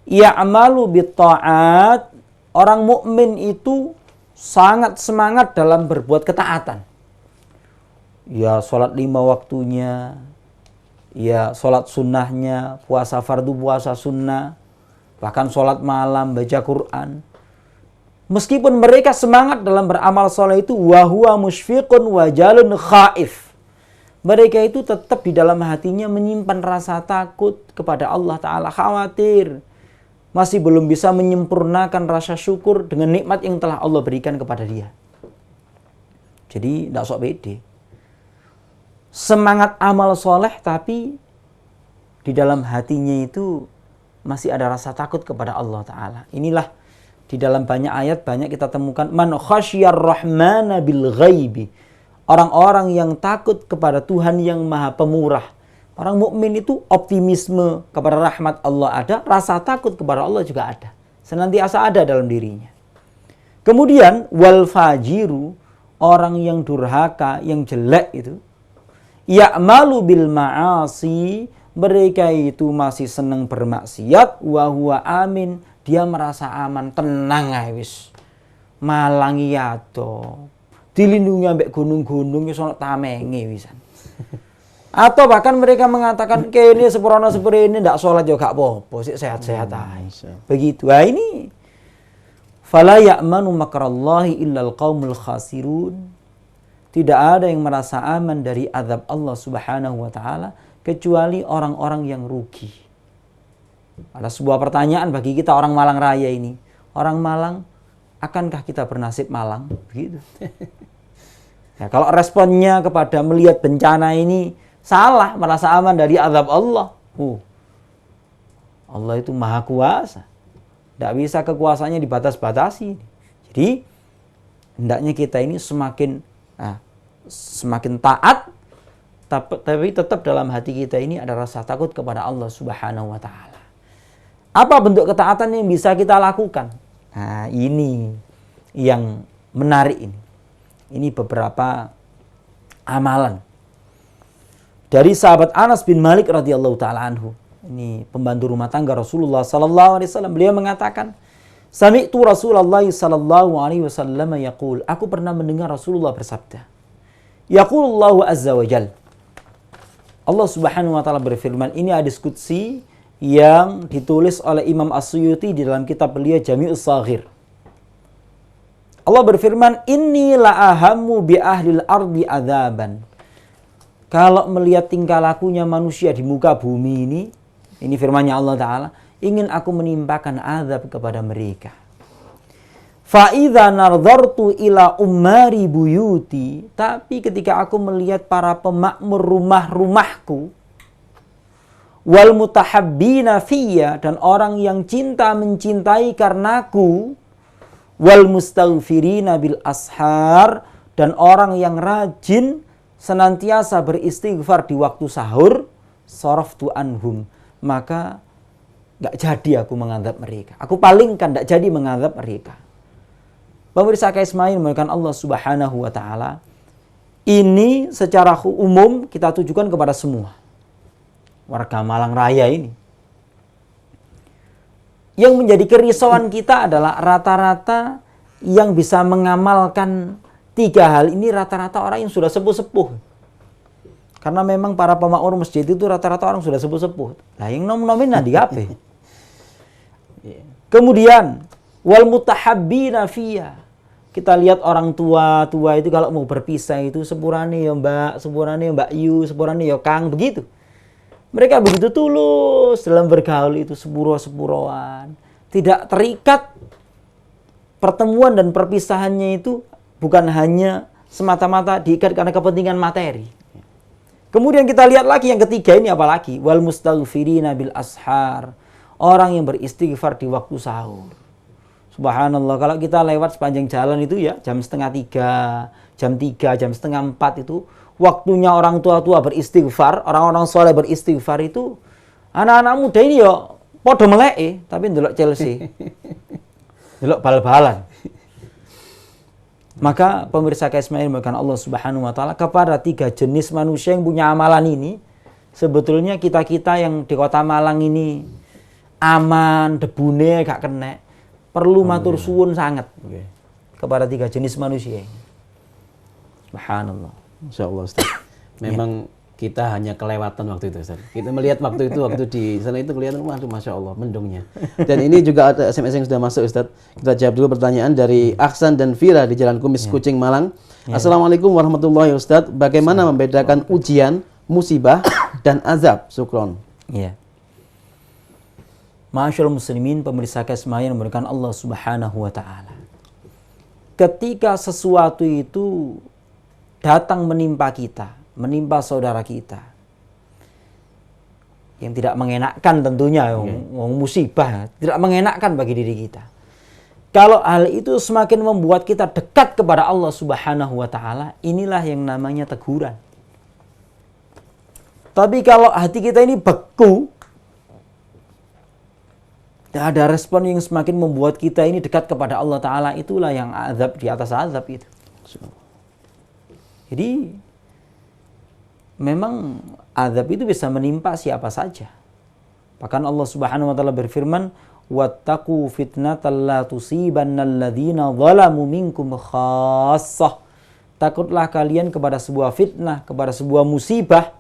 ya'malu bit-ta'at. Orang mukmin itu sangat semangat dalam berbuat ketaatan. Ya sholat 5 waktunya, ya sholat sunnahnya, puasa fardu, puasa sunnah, bahkan sholat malam, baca Quran. Meskipun mereka semangat dalam beramal soleh itu, wahuwa musyfiqun wajalun khaif. Mereka itu tetap di dalam hatinya menyimpan rasa takut kepada Allah Ta'ala, khawatir. Masih belum bisa menyempurnakan rasa syukur dengan nikmat yang telah Allah berikan kepada dia. Jadi tidak sok pede. Semangat amal soleh tapi di dalam hatinya itu masih ada rasa takut kepada Allah Ta'ala. Inilah di dalam banyak ayat banyak kita temukan man khasyar rahmana bil ghaibi. Orang-orang yang takut kepada Tuhan yang Maha Pemurah. Orang mukmin itu optimisme kepada rahmat Allah ada, rasa takut kepada Allah juga ada. Senantiasa ada dalam dirinya. Kemudian wal fajiru, orang yang durhaka, yang jelek itu, ya'malu bil ma'asi, mereka itu masih senang bermaksiat, wa huwa amin, dia merasa aman, tenang ae wis. Malangi ato. Dilindungi ambek gunung-gunung iso tamenge wisan. Atau bahkan mereka mengatakan kene seperono seperene ndak salat yo gak apa-apa, sik sehat-sehat ae. Begitu. Nah ini fala ya'manu makrallahi illal qaumul khasirun. Tidak ada yang merasa aman dari azab Allah Subhanahu wa taala kecuali orang-orang yang rugi. Ada sebuah pertanyaan bagi kita orang Malang Raya ini. Orang Malang, akankah kita bernasib malang? Begitu. Ya, kalau responnya kepada melihat bencana ini salah, merasa aman dari azab Allah. Allah itu maha kuasa. Tidak bisa kekuasaannya dibatas-batasi. Jadi, hendaknya kita ini semakin taat, tapi tetap dalam hati kita ini ada rasa takut kepada Allah Subhanahu wa ta'ala. Apa bentuk ketaatan yang bisa kita lakukan? Nah, ini yang menarik ini. Ini beberapa amalan dari sahabat Anas bin Malik radhiyallahu taala anhu. Ini pembantu rumah tangga Rasulullah sallallahu alaihi wasallam. Beliau mengatakan, "Sami'tu Rasulullah sallallahu alaihi wasallam yaqul." Aku pernah mendengar Rasulullah bersabda. Yaqulullahu azza wa jalla. Allah Subhanahu wa taala berfirman, ini hadis qudsi yang ditulis oleh Imam As-Suyuti di dalam kitab beliau Jami'us Shaghir. Allah berfirman, "Inni la'ahammu bi ahlil ardi adzaban." Kalau melihat tingkah lakunya manusia di muka bumi ini firman-Nya Allah Ta'ala, ingin aku menimpakan azab kepada mereka. Fa idza nadhartu ila ummari buyuti, tapi ketika aku melihat para pemakmur rumah-rumahku, wal mutahabbina fiyya, dan orang yang cinta mencintai karenaku, wal mustaghfirina bil ashar, dan orang yang rajin senantiasa beristighfar di waktu sahur, saraftu anhum, maka enggak jadi aku mengadab mereka. Aku palingkan, enggak jadi mengadab mereka. Pemirsa Kaismain mengatakan Allah Subhanahu wa taala, ini secara umum kita tujukan kepada semua warga Malang Raya ini. Yang menjadi kerisauan kita adalah rata-rata yang bisa mengamalkan 3 hal ini rata-rata orang yang sudah sepuh-sepuh. Karena memang para pemakmur masjid itu rata-rata orang sudah sepuh-sepuh. Nah, yang nom-nomin di HP. Kemudian wal mutahabbina fiyya. Kita lihat orang tua-tua itu kalau mau berpisah itu sepurane ya Mbak, sepurane ya Mbak Yu, sepurane ya Kang, begitu. Mereka begitu tulus dalam bergaul itu, sepuro-sepuroan. Tidak terikat pertemuan dan perpisahannya itu bukan hanya semata-mata diikat karena kepentingan materi. Kemudian kita lihat lagi yang ketiga ini apalagi? Wal mustaghfirina bil ashar. Orang yang beristighfar di waktu sahur. Subhanallah, kalau kita lewat sepanjang jalan itu ya jam 2:30, jam 3, jam 3:30 itu waktunya orang tua-tua beristighfar, orang-orang soleh beristighfar itu, anak-anak muda ini ya podo meleke tapi ndelok Chelsea. Ndelok bal-balan. Maka pemirsa Ismail bahkan Allah Subhanahu wa taala kepada 3 jenis manusia yang punya amalan ini, sebetulnya kita-kita yang di Kota Malang ini aman, debune gak kena, perlu matur suwun sangat kepada 3 jenis manusia ini. Subhanallah.
Insyaallah Ustaz. Memang kita hanya kelewatan waktu itu Ustaz. Kita melihat waktu itu, waktu di sana itu kelihatan, waduh Masya Allah, mendungnya. Dan ini juga ada SMS yang sudah masuk Ustaz. Kita jawab dulu pertanyaan dari Aksan dan Vira di Jalan Kumis, Kucing, Malang. Assalamualaikum warahmatullahi Ustaz. Bagaimana membedakan ujian, musibah, dan azab? Syukron.
Iya. Ma'asyiral muslimin, pemirsa Ismail yang memberikan Allah Subhanahu wa taala. Ketika sesuatu itu datang menimpa kita, menimpa saudara kita, yang tidak mengenakkan tentunya, musibah, tidak mengenakkan bagi diri kita. Kalau hal itu semakin membuat kita dekat kepada Allah Subhanahu wa taala, inilah yang namanya teguran. Tapi kalau hati kita ini beku, tidak ada respon yang semakin membuat kita ini dekat kepada Allah Ta'ala, itulah yang azab di atas azab itu. Jadi memang azab itu bisa menimpa siapa saja. Bahkan Allah Subhanahu wa taala berfirman, "Wattaqu fitnatal la tusibannal ladzina zalamu minkum khassah." Takutlah kalian kepada sebuah fitnah, kepada sebuah musibah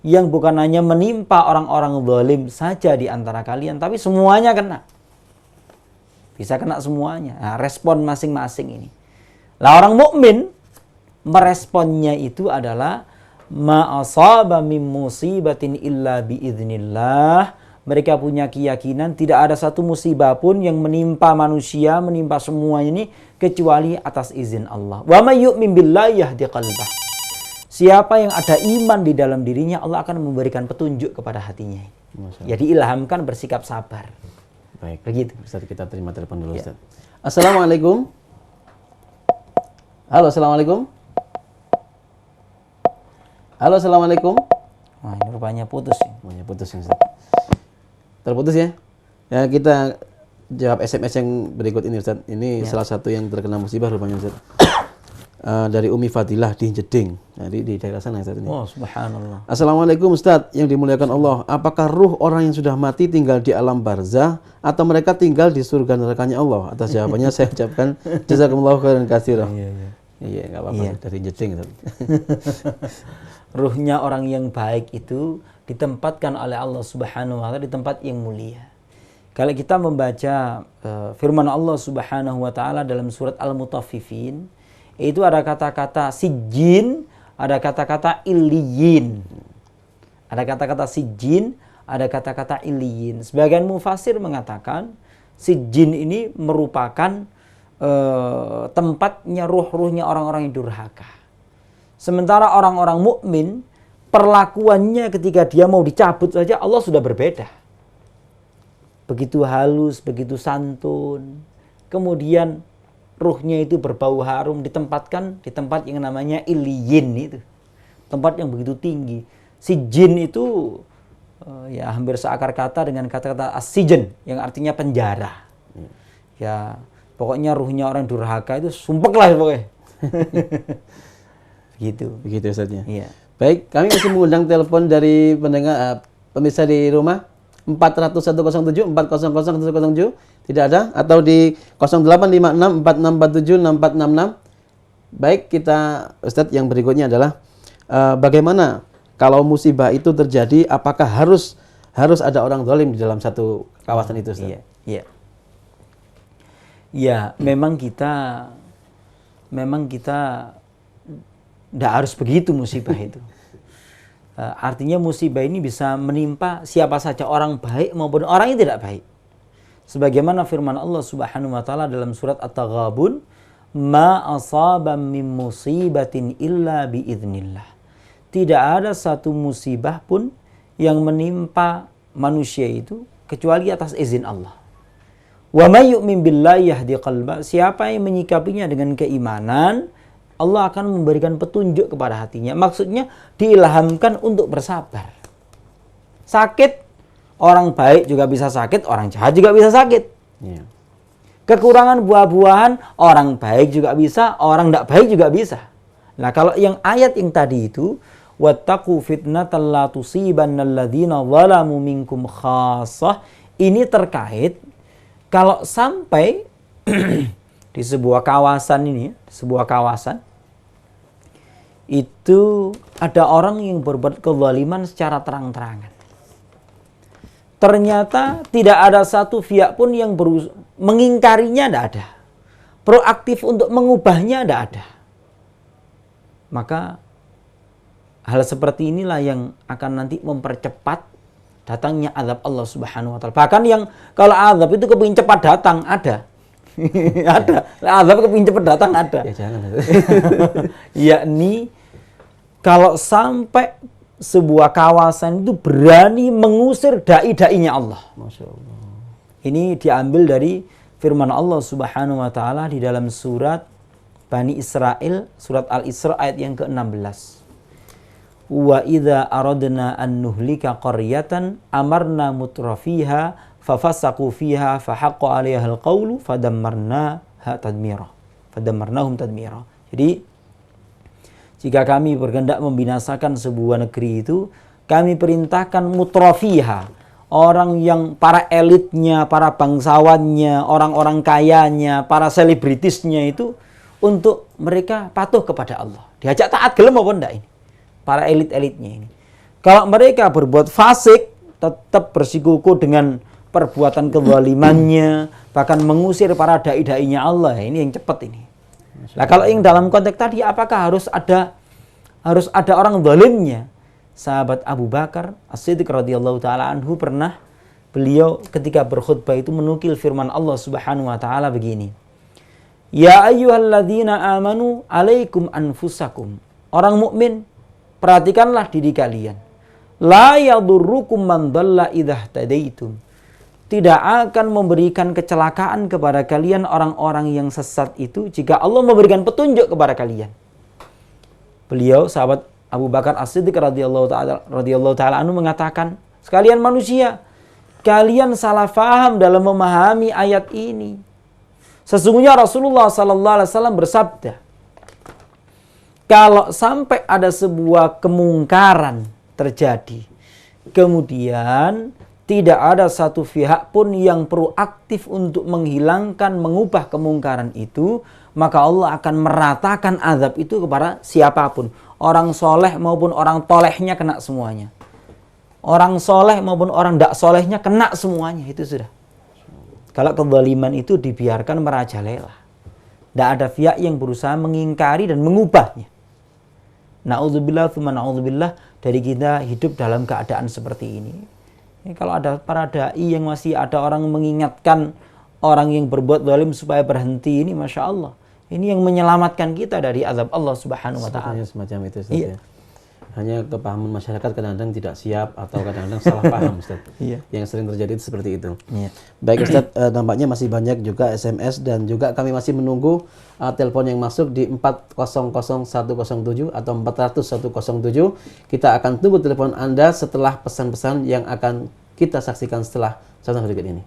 yang bukan hanya menimpa orang-orang zalim saja di antara kalian, tapi semuanya kena. Bisa kena semuanya. Nah, respon masing-masing ini. Lah orang mukmin meresponnya itu adalah ma asaba min musibatin illa biiznillah. Mereka punya keyakinan tidak ada satu musibah pun yang menimpa manusia, menimpa semuanya ini kecuali atas izin Allah. Wa may yu'min billahi yahdi qalbah. Siapa yang ada iman di dalam dirinya, Allah akan memberikan petunjuk kepada hatinya. Jadi ilhamkan bersikap sabar.
Baik.
Begitu.
Ustaz, kita terima telepon dulu Ustaz. Assalamualaikum. Halo, assalamualaikum. Halo, assalamualaikum.
Wah, ini rupanya putus ya.
Rupanya putus ya Ustaz. Terputus ya. Ya, kita jawab SMS yang berikut ini Ustaz. Ini salah satu yang terkena musibah rupanya Ustaz. Dari Umi Fadilah di Jeding. Jadi di daerah sana Ustaz ini.
Oh, subhanallah.
Assalamualaikum Ustaz yang dimuliakan Allah. Apakah ruh orang yang sudah mati tinggal di alam barzah atau mereka tinggal di surga nerakanya Allah? Atas jawabannya saya ucapkan jazakumullahu khairan katsiran. Iya, enggak apa-apa dari Jeding Ustaz.
Ruhnya orang yang baik itu ditempatkan oleh Allah Subhanahu wa taala di tempat yang mulia. Kalau kita membaca firman Allah Subhanahu wa taala dalam surat Al-Mutaffifin, itu ada kata-kata sijin, ada kata-kata iliyin. Ada kata-kata sijin, ada kata-kata iliyin. Sebagian mufasir mengatakan sijin ini merupakan tempatnya ruh-ruhnya orang-orang yang durhaka. Sementara orang-orang mukmin perlakuannya ketika dia mau dicabut saja Allah sudah berbeda. Begitu halus, begitu santun. Kemudian ruhnya itu berbau harum, ditempatkan di tempat yang namanya iliyin itu. Tempat yang begitu tinggi. Si jin itu ya hampir seakar kata dengan kata-kata as-sijen yang artinya penjara. Ya, pokoknya ruhnya orang durhaka itu sumpek lah pokoknya. Begitu
Ustaznya.
Iya.
Baik, kami masih mengundang telepon dari pendengar pemirsa di rumah 40107 400 tidak ada, atau di 0856 4647 6466. Baik, kita Ustadz, yang berikutnya adalah bagaimana kalau musibah itu terjadi, apakah harus ada orang zalim di dalam satu kawasan itu Ustadz?
Iya. Ya, memang kita tidak harus begitu musibah itu. Artinya musibah ini bisa menimpa siapa saja, orang baik maupun orang yang tidak baik. Sebagaimana firman Allah Subhanahu wa taala dalam surat At-Taghabun, "Ma asaba min musibatin illa biiznillah." Tidak ada satu musibah pun yang menimpa manusia itu kecuali atas izin Allah. Wa may yu'min billahi yahdi qalba. Siapa yang menyikapinya dengan keimanan, Allah akan memberikan petunjuk kepada hatinya. Maksudnya diilhamkan untuk bersabar. Sakit, orang baik juga bisa sakit, orang jahat juga bisa sakit.
Iya.
Kekurangan buah-buahan, orang baik juga bisa, orang tidak baik juga bisa. Nah, kalau yang ayat yang tadi itu, wattaqu fitnatan la tusibanna alladzina zalamu minkum khassah, ini terkait kalau sampai di sebuah kawasan ini, sebuah kawasan itu ada orang yang berbuat kezaliman secara terang-terangan. Ternyata tidak ada satu pihak pun yang mengingkarinya, tidak ada. Proaktif untuk mengubahnya, tidak ada. Maka hal seperti inilah yang akan nanti mempercepat datangnya azab Allah Subhanahu wa taala. Bahkan yang kalau azab itu kepingin cepat datang ada. Ada. Azab kepingin cepat datang ada.
Ya jangan.
Yakni kalau sampai sebuah kawasan itu berani mengusir dai-dainya Allah.
Masya Allah.
Ini diambil dari firman Allah Subhanahu wa taala di dalam surat Bani Israel, surat Al-Isra ayat yang ke-16. Wa idza aradna an nuhlika qaryatan amarna mutrafiha fafasaqu fiha fahaqqa 'alaiha al-qawlu fadammarnaha tadmira. Fadammarnahum tadmira. Jadi jika kami berkehendak membinasakan sebuah negeri itu, kami perintahkan mutrafiha, orang yang para elitnya, para bangsawannya, orang-orang kayanya, para selebritisnya itu untuk mereka patuh kepada Allah. Diajak taat gelem apa enggak ini? Para elit-elitnya ini. Kalau mereka berbuat fasik, tetap bersikuku dengan perbuatan kezalimannya, bahkan mengusir para dai-dainya Allah. Ini yang cepat ini. Nah, kalau yang dalam konteks tadi, apakah harus ada orang zalimnya? Sahabat Abu Bakar As-Siddiq radhiyallahu taala anhu pernah beliau ketika berkhutbah itu menukil firman Allah Subhanahu wa taala begini. Ya ayyuhalladzina amanu alaikum anfusakum. Orang mukmin, perhatikanlah diri kalian. La yadurrukum man dhalla idza tadaitum. Tidak akan memberikan kecelakaan kepada kalian orang-orang yang sesat itu jika Allah memberikan petunjuk kepada kalian. Beliau sahabat Abu Bakar As-Siddiq radhiyallahu taala anhu mengatakan, sekalian manusia, kalian salah faham dalam memahami ayat ini. Sesungguhnya Rasulullah sallallahu alaihi wasallam bersabda, kalau sampai ada sebuah kemungkaran terjadi, kemudian tidak ada satu pihak pun yang proaktif untuk menghilangkan, mengubah kemungkaran itu, maka Allah akan meratakan azab itu kepada siapapun. Orang soleh maupun orang tolehnya kena semuanya. Orang soleh maupun orang tidak solehnya kena semuanya. Itu sudah. Kalau kezaliman itu dibiarkan merajalela. Tidak ada pihak yang berusaha mengingkari dan mengubahnya. Na'udzubillah tsumma na'udzubillah dari kita hidup dalam keadaan seperti ini. Kalau ada para dai yang masih ada orang mengingatkan orang yang berbuat zalim supaya berhenti, ini Masya Allah. Ini yang menyelamatkan kita dari azab Allah Subhanahu wa taala.
Semacam itu Ustaz,
iya.
Ya. Hanya kepahaman masyarakat kadang-kadang tidak siap atau kadang-kadang salah paham Ustaz.
Iya.
Yang sering terjadi itu seperti itu.
Iya.
Baik Ustaz, nampaknya masih banyak juga SMS dan juga kami masih menunggu telepon yang masuk di 400107 atau 400107. Kita akan tunggu telepon Anda setelah pesan-pesan yang akan kita saksikan setelah satu berikut ini.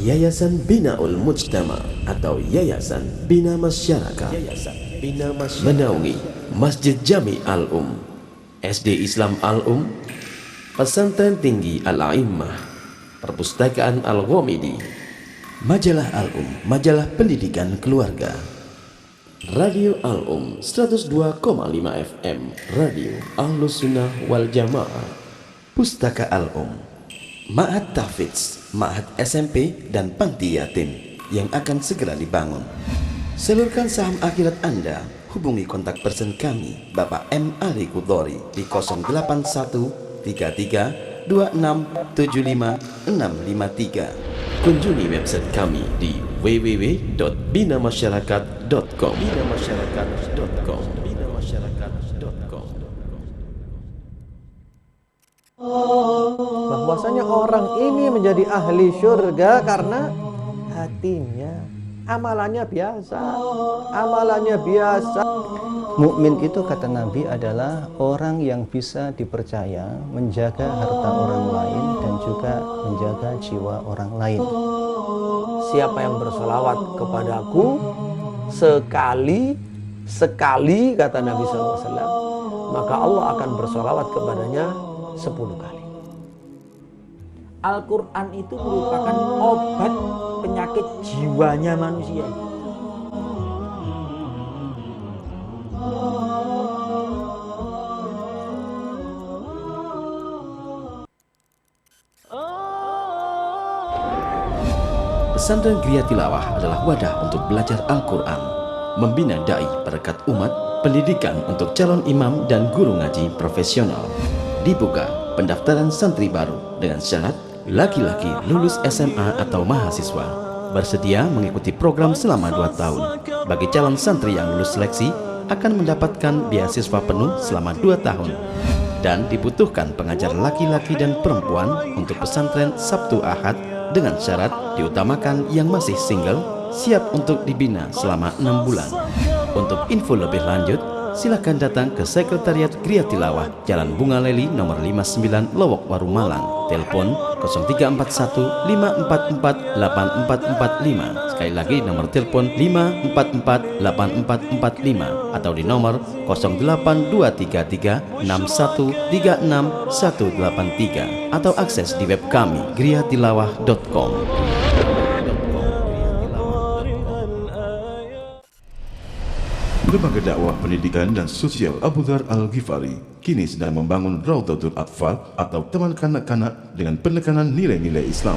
Yayasan Binaul Mujtama atau Yayasan Bina Masyarakat menaungi Masjid Jami Al-Um, SD Islam Al-Um, Pesantren Tinggi Al-A'immah, Perpustakaan Al-Ghamidi, Majalah Al-Um, Majalah Pendidikan Keluarga, Radio Al-Um 102,5 FM, Radio Ahlus Sunnah Wal Jamaah, Pustaka Al-Um, Ma'had Tahfidz, Ma'had SMP dan Panti Yatim yang akan segera dibangun. Salurkan saham akhirat Anda. Hubungi kontak person kami, Bapak M. Ali Kudori di 08133 2675 653. Kunjungi website kami di www.binamasyarakat.com.
Bahwasanya orang ini menjadi ahli surga karena hatinya, amalannya biasa. Mukmin itu kata Nabi adalah orang yang bisa dipercaya menjaga harta orang lain dan juga menjaga jiwa orang lain.
Siapa yang bersolawat kepadaku sekali kata Nabi SAW, maka Allah akan bersolawat kepadanya 10 kali. Al-Quran itu merupakan obat penyakit jiwanya manusia.
Pesantren Gria Tilawah adalah wadah untuk belajar Al-Quran, membina dai perekat umat, pendidikan untuk calon imam dan guru ngaji profesional. Dibuka pendaftaran santri baru dengan syarat laki-laki lulus SMA atau mahasiswa bersedia mengikuti program selama 2 tahun. Bagi calon santri yang lulus seleksi akan mendapatkan beasiswa penuh selama 2 tahun. Dan dibutuhkan pengajar laki-laki dan perempuan untuk pesantren Sabtu Ahad dengan syarat diutamakan yang masih single siap untuk dibina selama 6 bulan. Untuk info lebih lanjut, silakan datang ke Sekretariat Gria Tilawah, Jalan Bunga Leli nomor 59 Lowok Waru Malang. Telepon 0341 544 8445. Sekali lagi nomor telepon 544 8445 atau di nomor 08233 6136 183 atau akses di web kami griatilawah.com.
Lembaga Dakwah Pendidikan dan Sosial Abu Dhar Al-Ghifari kini sedang membangun Raudhatul Atfal atau teman kanak-kanak dengan penekanan nilai-nilai Islam.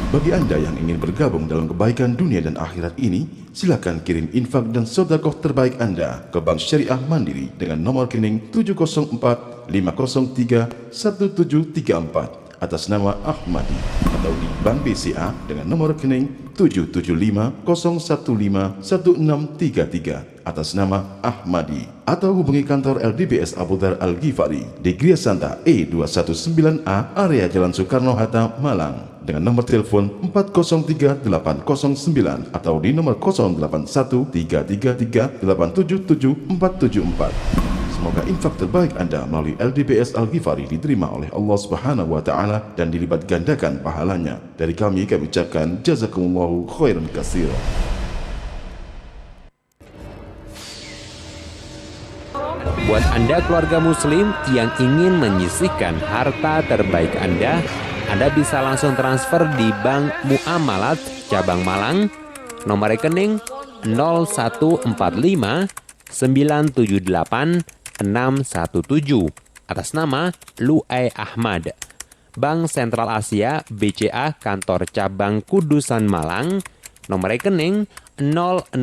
Bagi Anda yang ingin bergabung dalam kebaikan dunia dan akhirat ini, silakan kirim infak dan sedekah terbaik Anda ke Bank Syariah Mandiri dengan nomor rekening 704 503 1734 atas nama Ahmadi, atau di Bank BCA dengan nomor rekening 775-015-1633 atas nama Ahmadi, atau hubungi kantor LDBS Abu Dhar Al-Ghifari di Gria Santa E219A area Jalan Soekarno-Hatta, Malang dengan nomor telepon 403809 atau di nomor 081333877474. Semoga infak terbaik Anda melalui LDBS Al-Ghifari diterima oleh Allah Subhanahu wa taala dan dilipat gandakan pahalanya. Dari kami ucapkan jazakumullahu khairan katsiran.
Buat Anda keluarga muslim yang ingin menyisihkan harta terbaik Anda bisa langsung transfer di Bank Muamalat Cabang Malang, nomor rekening 0145 978 617 atas nama Lu'ai Ahmad. Bank Sentral Asia BCA Kantor Cabang Kudusan Malang, nomor rekening 062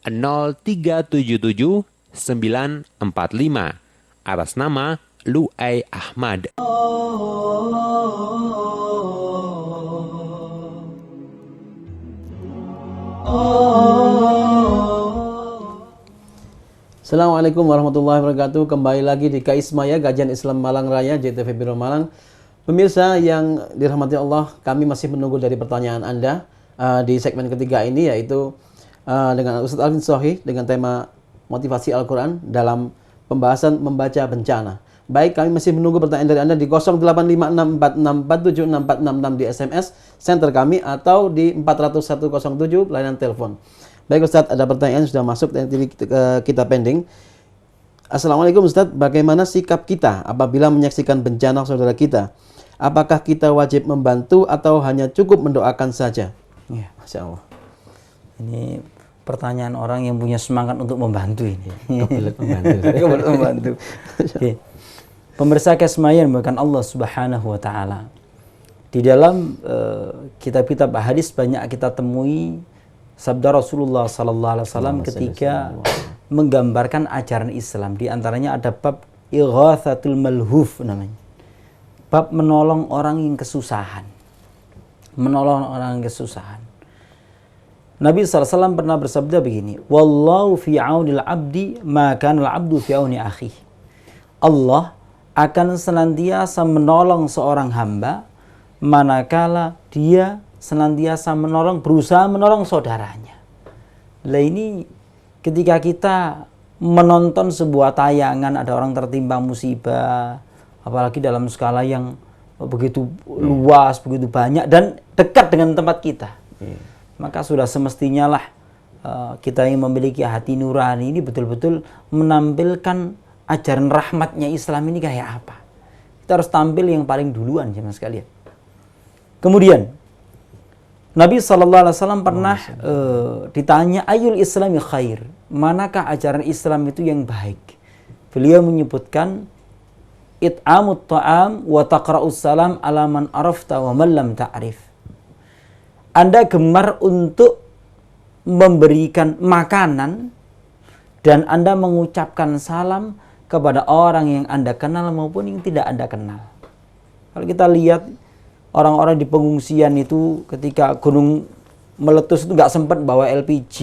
0377 945 atas nama Lu'ai Ahmad.
Assalamualaikum warahmatullahi wabarakatuh. Kembali lagi di Kaismaya Kajian Islam Malang Raya JTV Biro Malang. Pemirsa yang dirahmati Allah, kami masih menunggu dari pertanyaan Anda di segmen ketiga ini, yaitu dengan Ustaz Alvin Sohi dengan tema motivasi Al-Quran dalam pembahasan membaca bencana. Baik, kami masih menunggu pertanyaan dari Anda di 085646476466 di SMS center kami atau di 40107 pelayanan telepon. Baik Ustadz, ada pertanyaan yang sudah masuk dan kita pending. Assalamualaikum Ustadz, bagaimana sikap kita apabila menyaksikan bencana saudara kita? Apakah kita wajib membantu atau hanya cukup mendoakan saja?
Ya.
Masya Allah.
Ini pertanyaan orang yang punya semangat untuk membantu ini.
Kebelet membantu.
Kebelet membantu. Oke. Pemirsa Kesmayan bahkan Allah Subhanahu wa taala. Di dalam kitab-kitab hadis banyak kita temui sabda Rasulullah sallallahu alaihi wasallam ketika menggambarkan ajaran Islam. Di antaranya ada bab ighatsatul malhuf namanya. Bab menolong orang yang kesusahan. Menolong orang yang kesusahan. Nabi SAW pernah bersabda begini, wallahu fi aunil abdi ma kana al-abdu fi auni akhihi. Allah akan senantiasa menolong seorang hamba manakala dia senantiasa berusaha menolong saudaranya. Lah ini ketika kita menonton sebuah tayangan ada orang tertimpa musibah, apalagi dalam skala yang begitu luas, begitu banyak dan dekat dengan tempat kita. Maka sudah semestinya lah kita yang memiliki hati nurani ini betul-betul menampilkan ajaran rahmatnya Islam ini kayak apa. Kita harus tampil yang paling duluan jemaah sekalian. Kemudian Nabi SAW pernah ditanya ayul islami khair, manakah ajaran Islam itu yang baik. Beliau menyebutkan it'amut ta'am wa taqra'us salam ala man arafta wa man lam ta'rif. Anda gemar untuk memberikan makanan dan Anda mengucapkan salam kepada orang yang Anda kenal maupun yang tidak Anda kenal. Kalau kita lihat orang-orang di pengungsian itu ketika gunung meletus itu nggak sempat bawa LPG,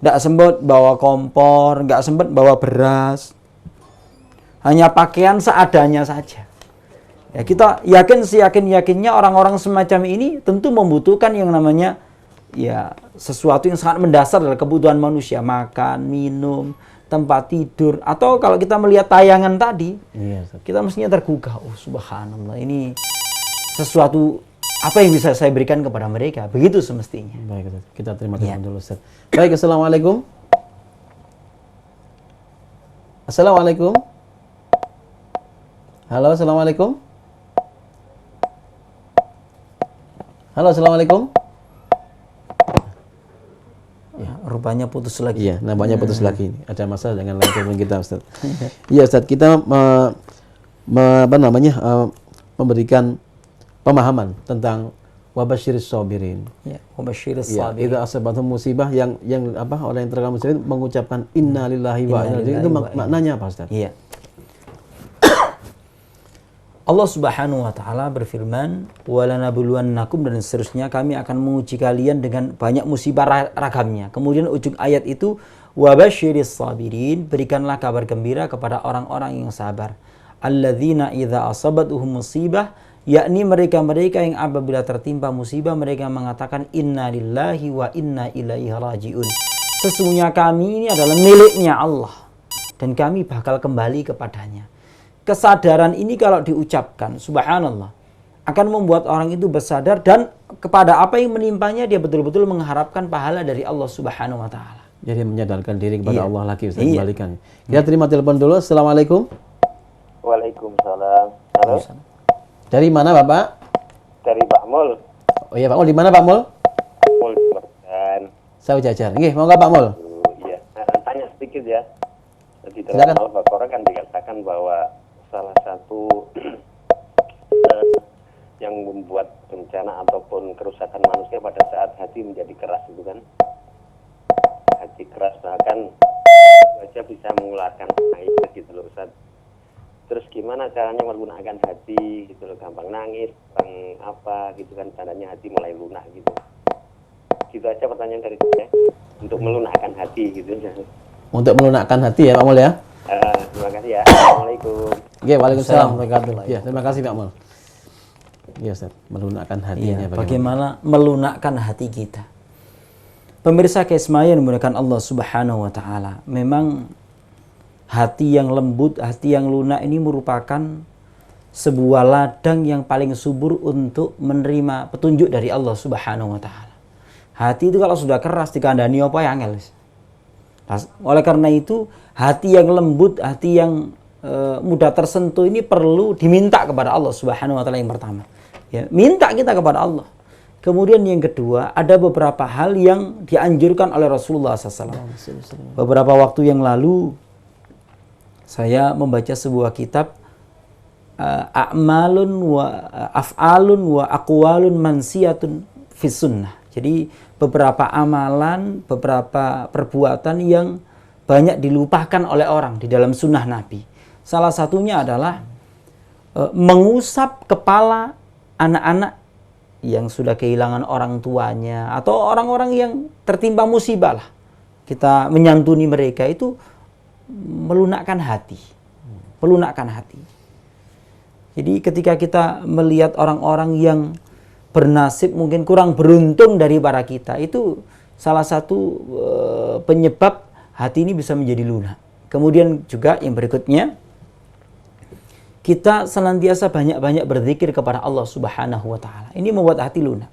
nggak sempat bawa kompor, nggak sempat bawa beras, hanya pakaian seadanya saja. Ya, kita yakinnya orang-orang semacam ini tentu membutuhkan yang namanya ya sesuatu yang sangat mendasar dalam kebutuhan manusia, makan, minum, tempat tidur, atau kalau kita melihat tayangan tadi, kita mestinya tergugah, oh subhanallah, ini sesuatu apa yang bisa saya berikan kepada mereka, begitu semestinya.
Baik, kita terima kasih dulu Ustaz. Baik, assalamualaikum. Assalamualaikum. Halo, assalamualaikum. Halo, assalamualaikum.
Rupanya putus lagi.
Iya, nampaknya putus lagi. Ada masalah dengan line telepon kita, Ustaz. Iya, Ustaz, kita memberikan pemahaman tentang wabasyiris sabirin.
Ya, wabasyiris
Itu
sabirin.
asabathum musibah yang orang yang terkena musibah mengucapkan innalillahi wa inna ilaihi. Itu maknanya apa, Ustaz?
Iya. Allah Subhanahu wa taala berfirman, "Walanabluwannakum," dan seterusnya, kami akan menguji kalian dengan banyak musibah ragamnya. Kemudian ujung ayat itu, "Wabasyiris sabirin," berikanlah kabar gembira kepada orang-orang yang sabar. Alladzina idza asabatuhum musibah, yakni mereka-mereka yang apabila tertimpa musibah mereka mengatakan innalillahi wa inna ilaihi rajiun. Sesungguhnya kami ini adalah miliknya Allah dan kami bakal kembali kepadanya. Kesadaran ini kalau diucapkan, subhanallah, akan membuat orang itu bersadar dan kepada apa yang menimpanya dia betul-betul mengharapkan pahala dari Allah Subhanahu wa taala.
Jadi menyadarkan diri kepada Allah lagi, Ustaz, kembalikan. Kita terima telepon dulu. Assalamualaikum.
Waalaikumsalam. Halo.
Dari mana, Bapak?
Dari Pak Mul.
Oh iya, Pak Mul. Di mana, Pak Mul?
Mul dan
Saya Jajar. Nggih, mau enggak Pak Mul?
Iya. Tanya sedikit ya. Di dalam Al-Baqarah kan dikatakan bahwa salah satu yang membuat bencana ataupun kerusakan manusia pada saat hati menjadi keras itu kan, hati keras bahkan saja bisa mengeluarkan air gitu loh Ustaz. Terus gimana caranya menggunakan hati gitu loh, gampang nangis, gampang apa gitu kan, tandanya hati mulai lunak gitu. Gitu aja pertanyaan dari saya, untuk melunakkan hati gitu.
Untuk melunakkan hati ya Pak Mul ya.
Terima kasih ya. Assalamualaikum.
Ya, waalaikumsalam warahmatullahi wabarakatuh. Ya, terima kasih Pak Mul. Ya, Ustaz, melunakkan hatinya
bagaimana melunakkan hati kita. Pemirsa Kesmaya yang dimuliakan Allah Subhanahu wa taala, memang hati yang lembut, hati yang lunak ini merupakan sebuah ladang yang paling subur untuk menerima petunjuk dari Allah Subhanahu wa taala. Hati itu kalau sudah keras dikandani apa ya angel. Oleh karena itu, hati yang lembut, hati yang mudah tersentuh ini perlu diminta kepada Allah Subhanahu wa taala yang pertama. Ya, minta kita kepada Allah. Kemudian yang kedua, ada beberapa hal yang dianjurkan oleh Rasulullah SAW. Beberapa waktu yang lalu, saya membaca sebuah kitab, A'malun wa af'alun wa aqwalun mansiyatun fis sunnah. Jadi beberapa amalan, beberapa perbuatan yang banyak dilupakan oleh orang di dalam sunnah Nabi. Salah satunya adalah mengusap kepala anak-anak yang sudah kehilangan orang tuanya atau orang-orang yang tertimpa musibah lah. Kita menyantuni mereka itu melunakkan hati. Melunakkan hati. Jadi ketika kita melihat orang-orang yang bernasib mungkin kurang beruntung daripada kita, itu salah satu penyebab hati ini bisa menjadi lunak. Kemudian juga yang berikutnya, kita senantiasa banyak-banyak berzikir kepada Allah Subhanahu wa taala. Ini membuat hati lunak.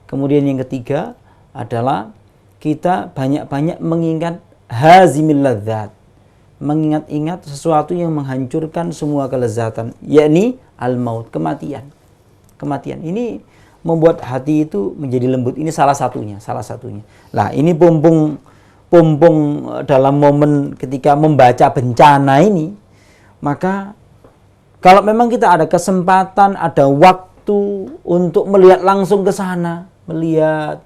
Kemudian yang ketiga adalah kita banyak-banyak mengingat hazimil ladzat. Mengingat-ingat sesuatu yang menghancurkan semua kelezatan, yakni al-maut, kematian. Kematian ini membuat hati itu menjadi lembut. Ini salah satunya. Lah, ini pompong dalam momen ketika membaca bencana ini. Maka kalau memang kita ada kesempatan, ada waktu untuk melihat langsung ke sana, melihat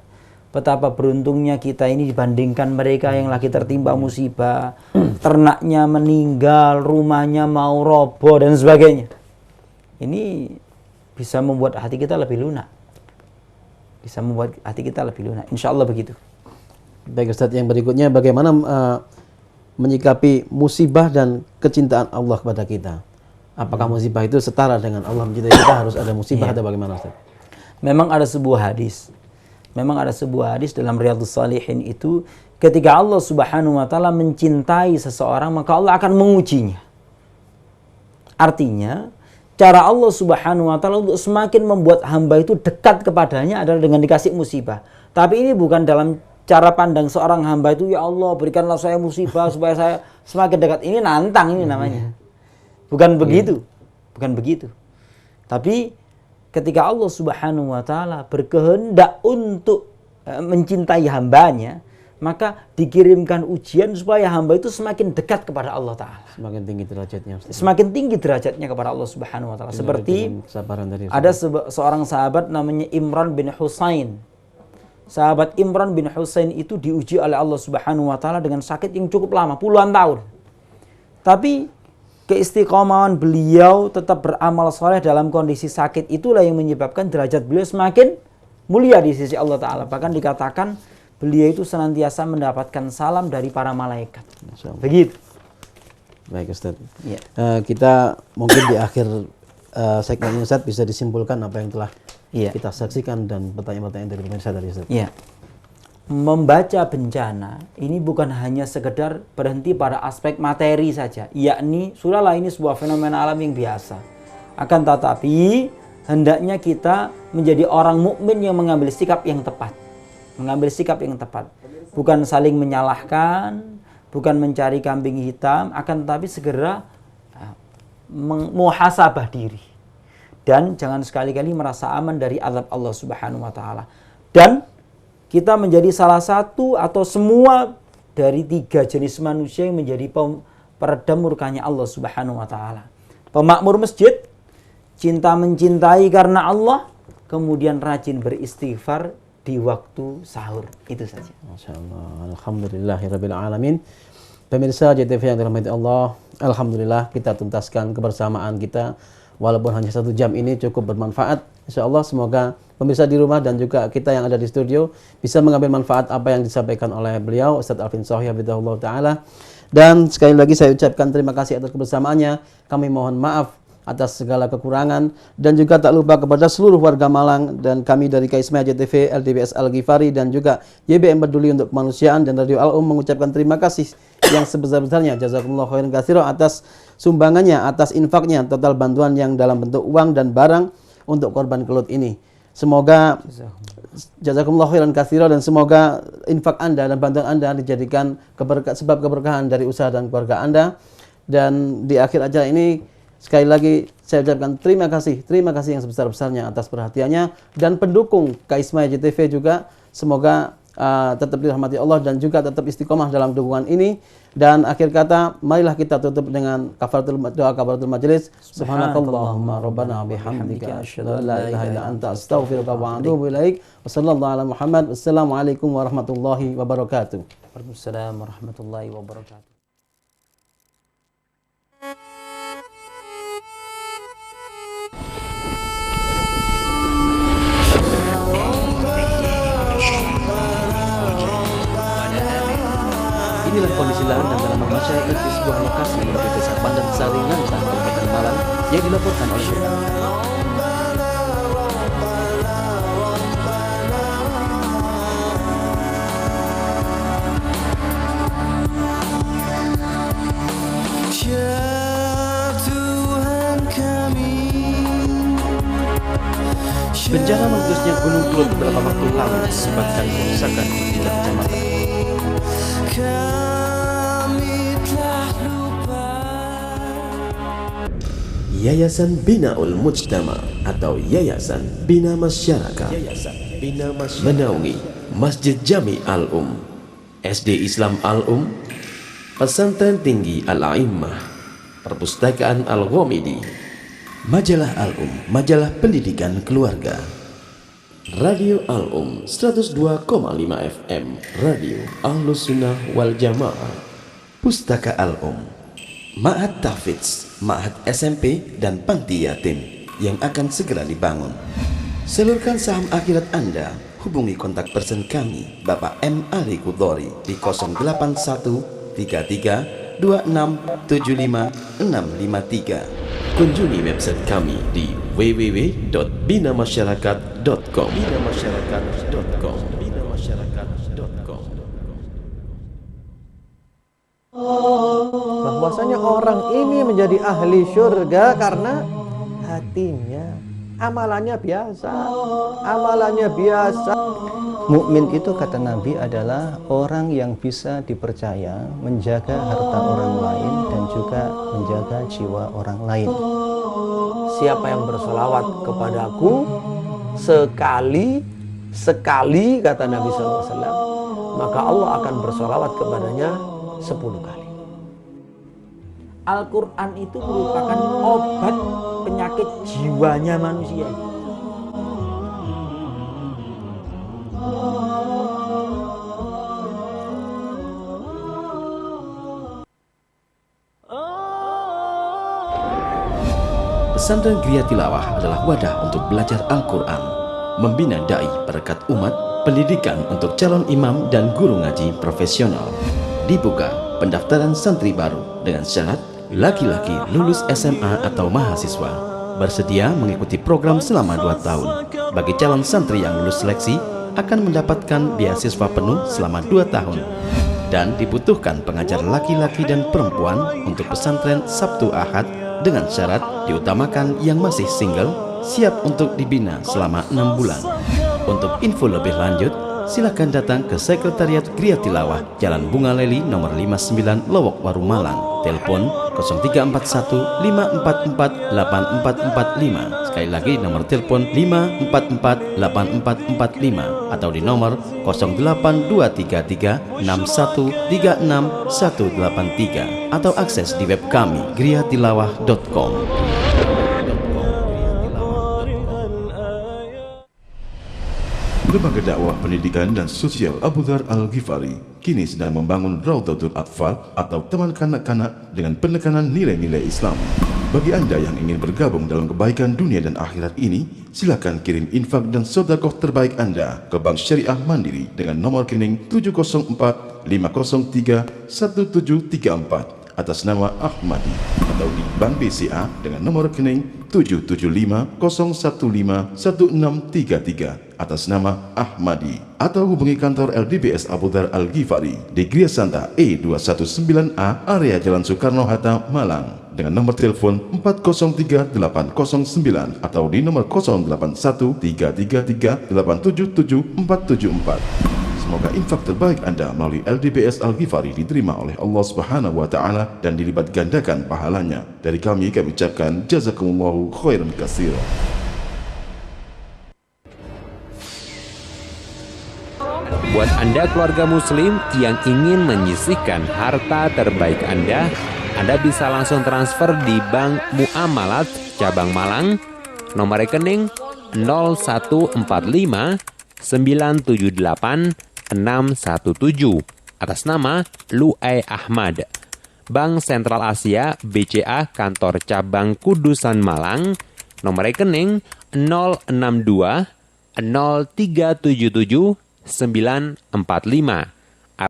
betapa beruntungnya kita ini dibandingkan mereka yang lagi tertimpa musibah, ternaknya meninggal, rumahnya mau roboh dan sebagainya. Ini bisa membuat hati kita lebih lunak. Bisa membuat hati kita lebih lunak. Insya Allah begitu.
Baik Ustaz, yang berikutnya bagaimana menyikapi musibah dan kecintaan Allah kepada kita? Apakah musibah itu setara dengan Allah mencintai kita, harus ada musibah atau bagaimana Ustaz?
Memang ada sebuah hadis. Dalam Riyadhus Shalihin itu, ketika Allah Subhanahu wa taala mencintai seseorang, maka Allah akan mengujinya. Artinya, cara Allah Subhanahu wa taala untuk semakin membuat hamba itu dekat kepadanya adalah dengan dikasih musibah. Tapi ini bukan dalam cara pandang seorang hamba itu, ya Allah berikanlah saya musibah supaya saya semakin dekat. Ini nantang, ini namanya. Bukan begitu. Tapi ketika Allah Subhanahu wa taala berkehendak untuk mencintai hambanya, maka dikirimkan ujian supaya hamba itu semakin dekat kepada Allah taala.
Semakin tinggi derajatnya.
Semakin tinggi derajatnya kepada Allah Subhanahu wa taala. Seperti ada seorang sahabat namanya Imran bin Husain. Sahabat Imran bin Husain itu diuji oleh Allah Subhanahu wa taala dengan sakit yang cukup lama, puluhan tahun. Tapi keistiqomahan beliau tetap beramal soleh dalam kondisi sakit itulah yang menyebabkan derajat beliau semakin mulia di sisi Allah taala. Bahkan dikatakan beliau itu senantiasa mendapatkan salam dari para malaikat. Begitu.
Baik Ustaz. Ya. Kita mungkin di akhir segmen ini Ustaz bisa disimpulkan apa yang telah kita saksikan dan pertanyaan-pertanyaan dari pemirsa dari Ustaz.
Iya. Membaca bencana ini bukan hanya sekedar berhenti pada aspek materi saja, yakni sudahlah ini sebuah fenomena alam yang biasa. Akan tetapi hendaknya kita menjadi orang mukmin yang mengambil sikap yang tepat. Bukan saling menyalahkan, bukan mencari kambing hitam, akan tetapi segera muhasabah diri. Dan jangan sekali-kali merasa aman dari azab Allah Subhanahu wa taala. Dan kita menjadi salah satu atau semua dari 3 jenis manusia yang menjadi peredam murkanya Allah Subhanahu wa taala. Pemakmur masjid, mencintai karena Allah, kemudian rajin beristighfar di waktu sahur. Itu saja.
Masyaallah. Alhamdulillahirabbil alamin. Pemirsa JTV yang dirahmati Allah, alhamdulillah kita tuntaskan kebersamaan kita. Walaupun hanya 1 jam ini cukup bermanfaat. Insyaallah semoga pemirsa di rumah dan juga kita yang ada di studio bisa mengambil manfaat apa yang disampaikan oleh beliau Ustaz Alvin Shahi hafizahullah taala. Dan sekali lagi saya ucapkan terima kasih atas kebersamaannya. Kami mohon maaf atas segala kekurangan dan juga tak lupa kepada seluruh warga Malang dan kami dari KSMA JTV, LDBS Al Ghifari dan juga YBM Peduli untuk Kemanusiaan dan Radio Al mengucapkan terima kasih yang sebesar-besarnya. Jazakumullah khairan katsiran atas sumbangannya, atas infaknya, total bantuan yang dalam bentuk uang dan barang untuk korban kelut ini. Semoga jazakumullah khairan katsiran, dan semoga infak Anda dan bantuan Anda dijadikan sebab keberkahan dari usaha dan keluarga Anda. Dan di akhir acara ini sekali lagi saya ucapkan terima kasih yang sebesar-besarnya atas perhatiannya, dan pendukung Kaisma JTV juga semoga tetap dirahmati Allah dan juga tetap istiqomah dalam dukungan ini. Dan akhir kata, marilah kita tutup dengan doa kafaratul majelis. Subhanakallahumma rabbana bihamdika asyhadu an la ilaha illa anta astaghfiruka wa atubu ilaik. Wassallallahu ala Muhammad. Wassalamualaikum warahmatullahi wabarakatuh.
Waalaikumsalam warahmatullahi wabarakatuh.
Inilah kondisi lahan dan tanaman masyarakat di sebuah lokasi di Desa Pandan Sari, Ngantang, Kabupaten Malang yang dilaporkan oleh rekan. Bencana meletusnya Gunung Kelut beberapa waktu lalu menyebabkan kerusakan di 3 kecamatan.
Yayasan Binaul Mujtama atau Yayasan Bina Masyarakat menaungi Masjid Jami Al-Um, SD Islam Al-Um, Pesantren Tinggi Al-A'immah, Perpustakaan Al-Ghamidi, Majalah Al-Um, Majalah Pendidikan Keluarga, Radio Al-Um 102,5 FM, Radio Ahlus Sunnah wal Jamaah, Pustaka Al-Um, Ma'had Tahfidz, Ma'had SMP dan Panti Yatim yang akan segera dibangun. Salurkan saham akhirat Anda. Hubungi kontak person kami, Bapak M. Ali Kudori di 08133 2675 653. Kunjungi website kami di www.binamasyarakat.com.
Bahwasanya orang ini menjadi ahli surga karena hatinya, amalannya biasa.
Mukmin itu kata Nabi adalah orang yang bisa dipercaya menjaga harta orang lain dan juga menjaga jiwa orang lain.
Siapa yang bersolawat kepadaku sekali kata Nabi SAW, maka Allah akan bersolawat kepadanya 10 kali.
Al-Quran itu merupakan obat penyakit jiwanya manusia.
Pesantren Gria Tilawah adalah wadah untuk belajar Al-Quran, membina dai perekat umat, pendidikan untuk calon imam dan guru ngaji profesional. Dibuka pendaftaran santri baru dengan syarat laki-laki lulus SMA atau mahasiswa, bersedia mengikuti program selama 2 tahun. Bagi calon santri yang lulus seleksi akan mendapatkan beasiswa penuh selama 2 tahun. Dan dibutuhkan pengajar laki-laki dan perempuan untuk pesantren Sabtu Ahad dengan syarat diutamakan yang masih single, siap untuk dibina selama 6 bulan. Untuk info lebih lanjut, silakan datang ke Sekretariat Gria Tilawah, Jalan Bunga Leli nomor 59 Lowok Waru Malang. Telepon 0341 544 8445. Sekali lagi nomor telepon 544 8445 atau di nomor 08233 6136183 atau akses di web kami griatilawah.com.
Lembaga Dakwah Pendidikan dan Sosial Abu Dzar Al-Ghifari kini sedang membangun Raudhatul Atfal atau teman kanak-kanak dengan penekanan nilai-nilai Islam. Bagi Anda yang ingin bergabung dalam kebaikan dunia dan akhirat ini, silakan kirim infak dan sedekah terbaik Anda ke Bank Syariah Mandiri dengan nomor rekening 704 503 1734 atas nama Ahmadi atau di Bank BCA dengan nomor rekening 775015163 atas nama Ahmadi, atau hubungi kantor LDBS Abu Dhar Al-Ghifari di Gria Santa E219A area Jalan Soekarno-Hatta, Malang dengan nomor telepon 403809 atau di nomor 081333877474. Semoga infak terbaik Anda melalui LDBS Al-Ghifari diterima oleh Allah Subhanahu wa taala dan dilipat gandakan pahalanya. Dari kami ucapkan jazakumullahu khairan katsiran.
Buat Anda keluarga muslim yang ingin menyisihkan harta terbaik Anda bisa langsung transfer di Bank Muamalat Cabang Malang, nomor rekening 0145 978 617 atas nama Lu'ai Ahmad. Bank Sentral Asia BCA Kantor Cabang Kudusan Malang, nomor rekening 062 0377 945